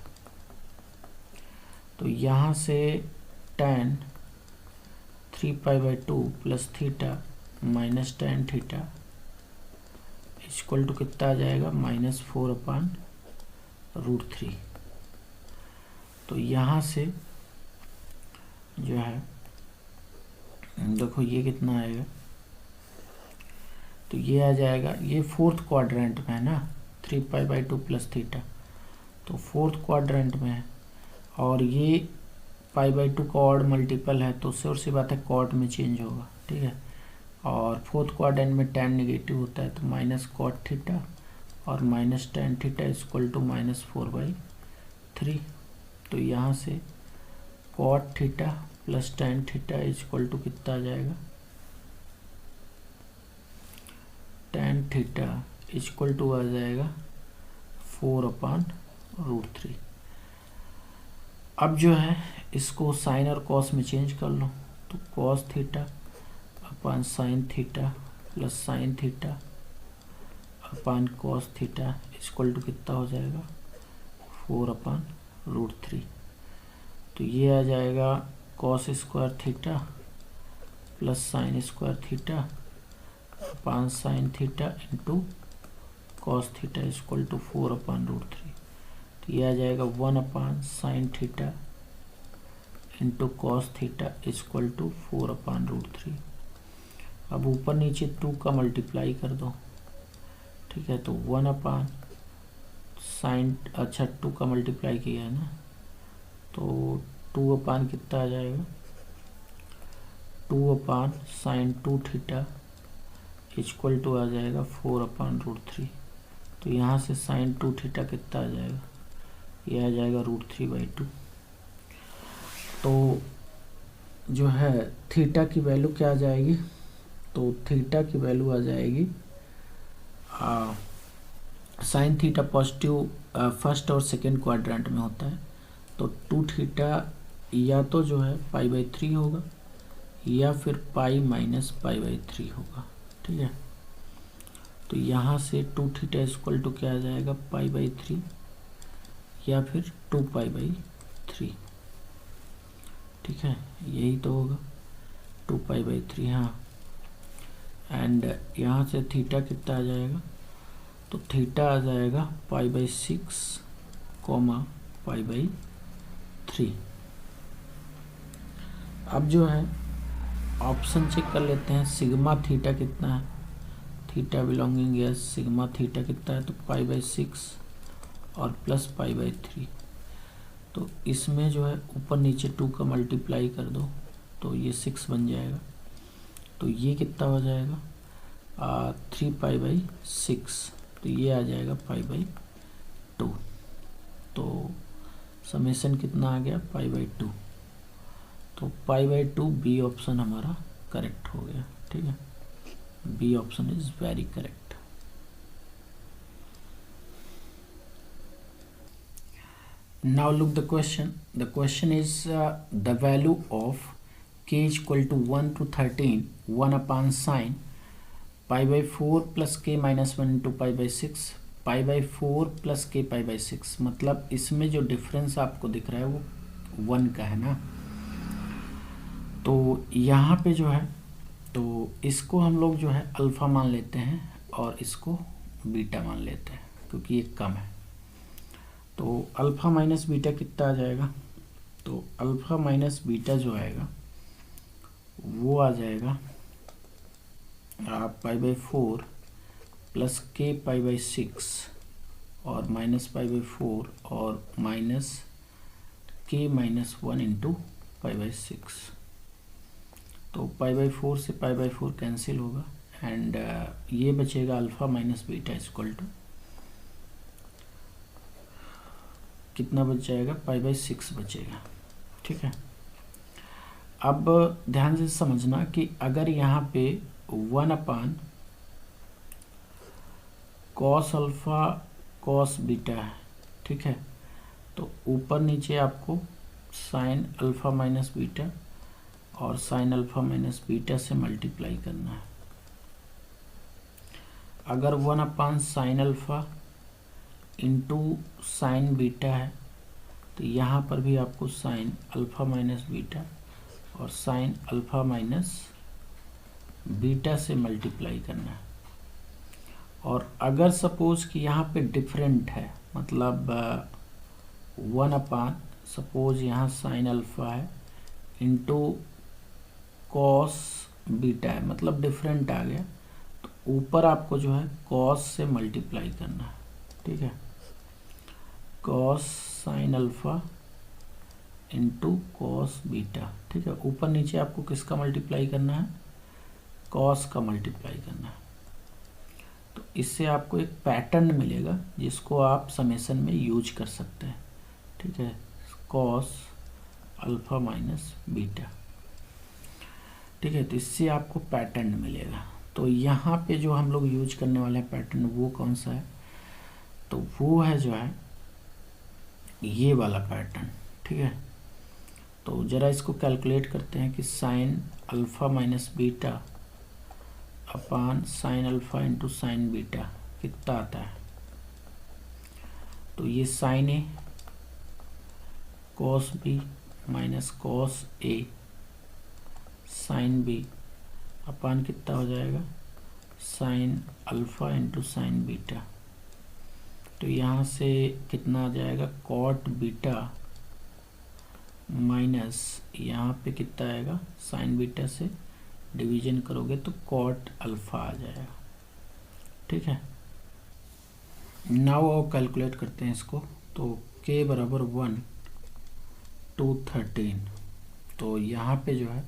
तो यहाँ से tan 3π/2 plus theta minus tan theta equal to कितना आ जाएगा, -4/√3। तो यहाँ से जो है देखो ये कितना आएगा, तो ये आ जाएगा, ये फोर्थ क्वाड्रेंट में है ना, 3π/2 प्लस थीटा, तो फोर्थ क्वाड्रेंट में है। और ये π/2 का ऑड मल्टीपल है, तो उससे सी बात है कॉट में चेंज होगा। ठीक है, और फोर्थ क्वाड्रेंट में tan नेगेटिव होता है, तो -cot थीटा और -tan थीटा इक्वल टू -4/3। तो यहाँ से cot theta plus tan theta equal to कितना आ जाएगा, tan थीटा इक्वल टू आ जाएगा 4/√3। अब जो है इसको साइन और कॉस में चेंज कर लो, तो cos theta upon sine theta plus sine theta upon cos theta equal to कितना हो जाएगा, 4/√3। तो ये आ जाएगा cos square theta plus sine square theta upon sine theta into cos theta equal to 4/√3। तो ये आ जाएगा 1/sin theta into cos theta equal to 4/√3। अब ऊपर नीचे 2 का मल्टीप्लाई कर दो। ठीक है, तो 1/sin, अच्छा 2 का मल्टीप्लाई किया है ना, तो 2/ कितना आ जाएगा, 2/sin 2 थीटा इक्वल टू आ जाएगा 4/√3। तो यहाँ से sin 2 थीटा कितना आ जाएगा, ये आ जाएगा √3/2। तो जो है थीटा की वैल्यू क्या आ जाएगी, तो थीटा की वैल्यू आ जाएगी साइन थीटा पॉजिटिव फर्स्ट और सेकेंड क्वाड्रेंट में होता है, तो 2 थीटा या तो जो है π/3 होगा या फिर π माइनस π/3 होगा। ठीक है, तो यहाँ से 2 थीटा इक्वल टू क्या आ जाएगा, π/3 या फिर 2π/3। ठीक है, यही तो होगा 2π/3। हाँ, एंड यहाँ से थीटा कितना आ जाएगा, तो थीटा आ जाएगा π/6, π/3। अब जो है ऑप्शन चेक कर लेते हैं, सिग्मा थीटा कितना है, theta belonging yes, sigma theta कितना है, तो π/6 और प्लस π/3। तो इसमें जो है ऊपर नीचे 2 का मल्टीप्लाई कर दो तो ये 6 बन जाएगा। तो ये कितना हो जाएगा 3π/6, तो ये आ जाएगा π/2। तो समेशन कितना आ गया π/2। तो π/2 बी ऑप्शन हमारा करेक्ट हो गया। ठीक है, B option is very correct. Now look the question. The question is the value of k is equal to 1 to 13, 1 upon sine π/4 plus k minus 1 into π/6, π/4 plus k π/6। मतलब इसमें जो डिफरेंस आपको दिख रहा है वो 1 का है ना। तो यहाँ पे जो है, तो इसको हम लोग जो है अल्फ़ा मान लेते हैं और इसको बीटा मान लेते हैं क्योंकि ये कम है। तो अल्फ़ा माइनस बीटा कितना आ जाएगा, तो अल्फ़ा माइनस बीटा जो आएगा वो आ जाएगा π/4 प्लस k π/6 और माइनस π/4 और माइनस k माइनस 1 इंटू π/6। तो π/4 से π/4 कैंसिल होगा एंड ये बचेगा alpha minus beta equal to कितना बच जाएगा, π/6 बचेगा। ठीक है, अब ध्यान से समझना कि अगर यहाँ पे 1 अपान कॉस अल्फ़ा कॉस बीटा है, ठीक है, तो ऊपर नीचे आपको साइन अल्फ़ा माइनस बीटा और साइन अल्फ़ा माइनस बीटा से मल्टीप्लाई करना है। अगर 1 अपान sign alpha into sine beta है तो यहाँ पर भी आपको साइन अल्फ़ा माइनस बीटा और साइन अल्फ़ा माइनस बीटा से मल्टीप्लाई करना है। और अगर सपोज कि यहाँ पे डिफरेंट है, मतलब 1 अपान सपोज यहाँ साइन अल्फ़ा है इंटू कॉस बीटा है, मतलब डिफरेंट आ गया, तो ऊपर आपको जो है कॉस से मल्टीप्लाई करना है। ठीक है, cos sine alpha into cos beta. ठीक है, ऊपर नीचे आपको किसका मल्टीप्लाई करना है, कॉस का मल्टीप्लाई करना है। तो इससे आपको एक पैटर्न मिलेगा जिसको आप समेशन में यूज कर सकते हैं। ठीक है, कॉस अल्फ़ा माइनस बीटा। ठीक है, तो इससे आपको पैटर्न मिलेगा। तो यहाँ पे जो हम लोग यूज करने वाले हैं पैटर्न वो कौन सा है, तो वो है जो है ये वाला पैटर्न। ठीक है, तो ज़रा इसको कैलकुलेट करते हैं कि साइन अल्फ़ा माइनस बीटा अपान sign alpha into sine beta कितना आता है। तो ये sign a cos B minus cos a sine b अपान कितना हो जाएगा, sign alpha into sine beta. तो यहाँ से कितना आ जाएगा, कॉट बीटा माइनस यहाँ पे कितना आएगा, साइन बीटा से डिवीजन करोगे तो कॉट अल्फ़ा आ जाएगा। ठीक है, नाउ और कैलकुलेट करते हैं इसको। तो k बराबर 1 to 13, तो यहाँ पे जो है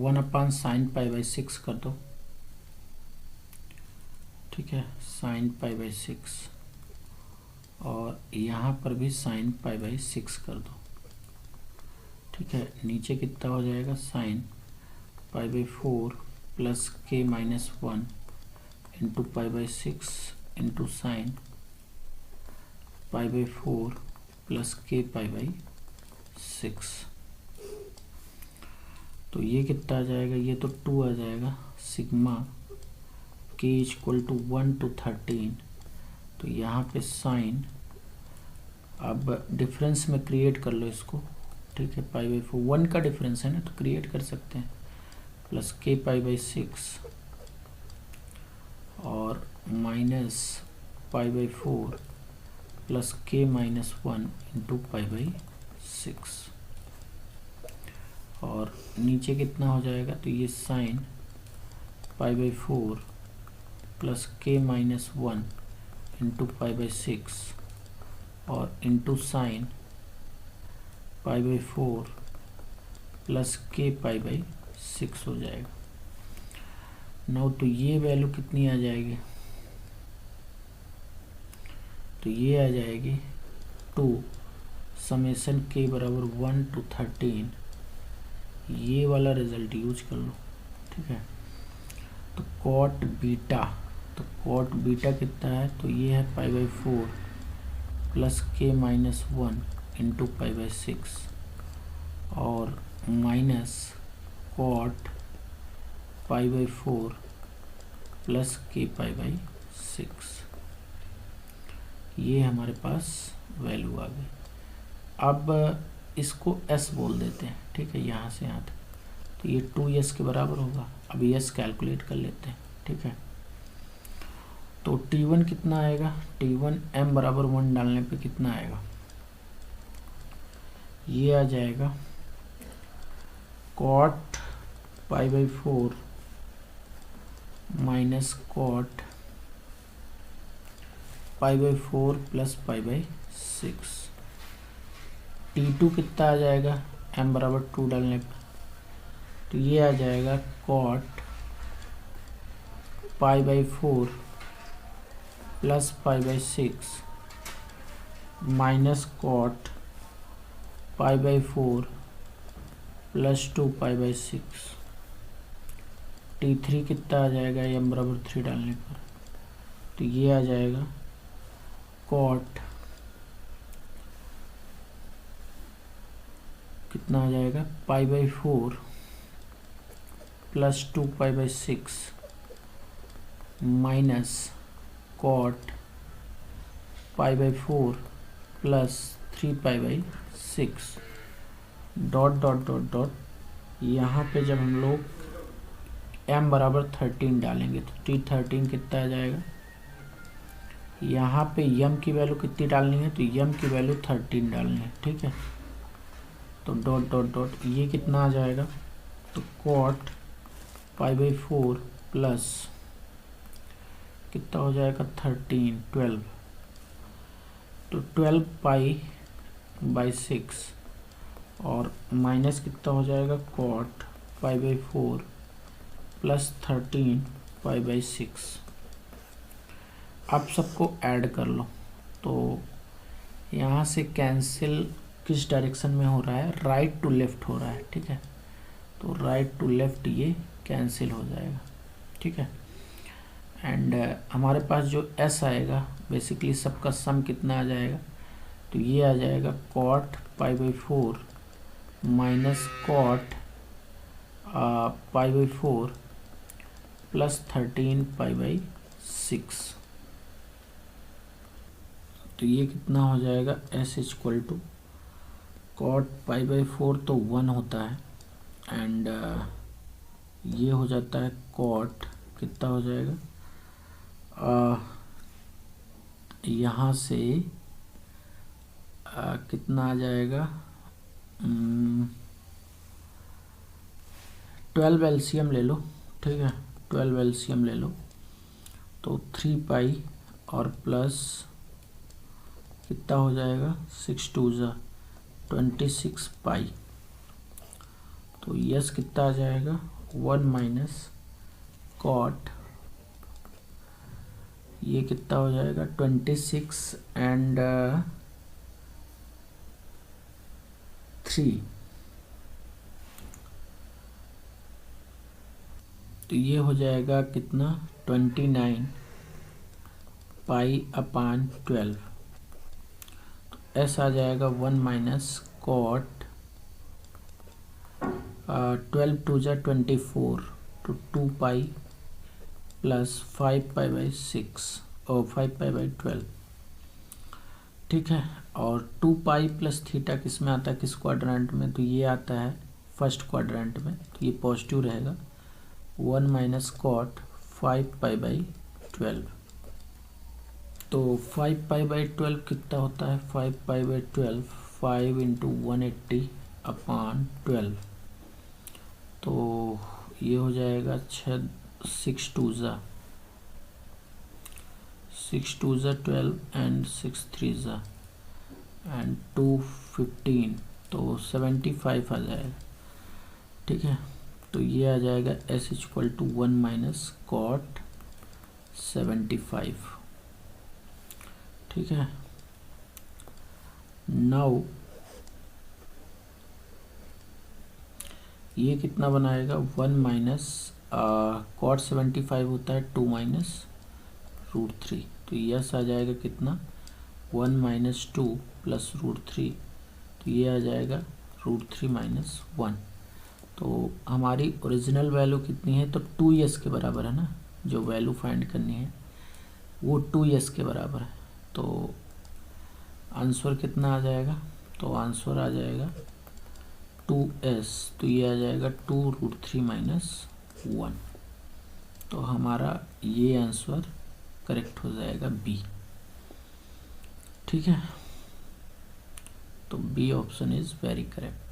1 अपान साइन π/6 कर दो। ठीक है, साइन π/6 और यहाँ पर भी साइन π/6 कर दो। ठीक है, नीचे कितना हो जाएगा, sine π/4 plus k minus 1 into π/6 into sine π/4 plus k π/6। तो ये कितना आ जाएगा, ये तो 2 आ जाएगा। Sigma k equal to 1 to 13, तो यहाँ पे साइन, अब डिफरेंस में क्रिएट कर लो इसको। ठीक है, पाई बाई 4 1 का डिफरेंस है ना, तो क्रिएट कर सकते हैं, प्लस के पाई बाई 6 और minus pi by 4 plus k minus 1 into pi by 6, और नीचे कितना हो जाएगा, तो ये sine pi by 4 plus k minus 1 into pi by 6 और into sine pi by 4 plus k pi by 6 हो जाएगा। नाउ तो ये वैल्यू कितनी आ जाएगी, तो ये आ जाएगी 2 समेसन के बराबर 1 to 13, ये वाला रिजल्ट यूज कर लो, ठीक है। तो कॉट बीटा, तो कॉट बीटा कितना है, तो ये है pi by 4 plus k minus 1 into pi by 6 और minus cot pi by 4 plus k pi by 6, ये हमारे पास वैल्यू आ गई। अब इसको s बोल देते हैं, ठीक है, यहाँ से यहाँ तक, तो ये 2s के बराबर होगा। अब s कैलकुलेट कर लेते हैं, ठीक है। तो t1 कितना आएगा, t1 m बराबर 1 डालने पे कितना आएगा, ये आ जाएगा cot pi by 4 minus cot pi by 4 plus pi by 6। t2 कितना आ जाएगा, m बराबर 2 डालने पर, तो ये आ जाएगा cot pi by 4 plus pi by 6 minus cot pi by 4 plus 2 pi by 6। t3 कितना आ जाएगा, m बराबर 3 डालने पर, तो ये आ जाएगा कॉट कितना आ जाएगा, pi by 4 plus 2 pi by 6 minus cot pi by 4 plus 3 pi by 6 dot dot dot dot. यहाँ पे जब हम लोग m बराबर 13 डालेंगे तो t13 कितना आ जाएगा, यहाँ पे m की वैल्यू कितनी डालनी है, तो m की वैल्यू 13 डालनी है, ठीक है। तो डॉट डॉट डॉट ये कितना आ जाएगा, तो कॉट पाई बाई 4 प्लस कितना हो जाएगा 13 12, तो 12 पाई बाई 6 और माइनस कितना हो जाएगा cot pi by 4 plus 13 pi by 6। अब सबको ऐड कर लो, तो यहाँ से कैंसिल किस डायरेक्शन में हो रहा है, राइट टू लेफ्ट हो रहा है, ठीक है। तो राइट टू लेफ्ट ये कैंसिल हो जाएगा, ठीक है। एंड हमारे पास जो s आएगा बेसिकली सबका सम कितना आ जाएगा, तो ये आ जाएगा cot pi by 4 minus cot pi by 4 plus 13 pi by 6। तो ये कितना हो जाएगा, s equal to cot pi by 4 तो 1 होता है एंड ये हो जाता है कॉट कितना हो जाएगा, यहाँ से कितना आ जाएगा 12 एलसीएम ले लो, ठीक है, 12 एलसीएम ले लो, तो 3 पाई और प्लस कितना हो जाएगा 6 2 जा 26 पाई, तो यस कितना आ जाएगा 1 माइनस कॉट, ये कितना हो जाएगा 26 एंड 3, तो ये हो जाएगा कितना 29 पाई अपान 12, तो एस आ जाएगा 1 माइनस कॉट 12 2 जा 24 तो 2 पाई प्लस 5 पाई बाई 6 और 5 पाई बाई 12, ठीक है। और 2 पाई प्लस थीटा किस में आता है, किस क्वाड्रेंट में, तो ये आता है फर्स्ट क्वाड्रेंट में, तो ये पॉजिटिव रहेगा। 1 माइनस कॉट 5 पाई बाई 12, तो 5 पाई बाई 12 कितना होता है, 5 पाई बाई 12 5 इंटू 180 अपॉन 12, तो ये हो जाएगा 6 2 ज़ा 12 एंड 6 3 ज़ा एंड 2 15, तो 75 आ जाएगा। ठीक है, तो ये आ जाएगा s equal to 1 minus cot 75। ठीक है, नाउ ये कितना बनाएगा, 1 माइनस कॉट 75 होता है 2 माइनस √3, तो यस आ जाएगा कितना 1 माइनस 2 प्लस √3, तो ये आ जाएगा √3 माइनस 1। तो हमारी ओरिजिनल वैल्यू कितनी है, तो 2s के बराबर है ना, जो वैल्यू फाइंड करनी है वो 2s के बराबर है। तो आंसर कितना आ जाएगा, तो आंसर आ जाएगा 2s, तो ये आ जाएगा 2√3 माइनस 1, तो हमारा ये आंसर करेक्ट हो जाएगा बी। ठीक है, तो B option is very correct.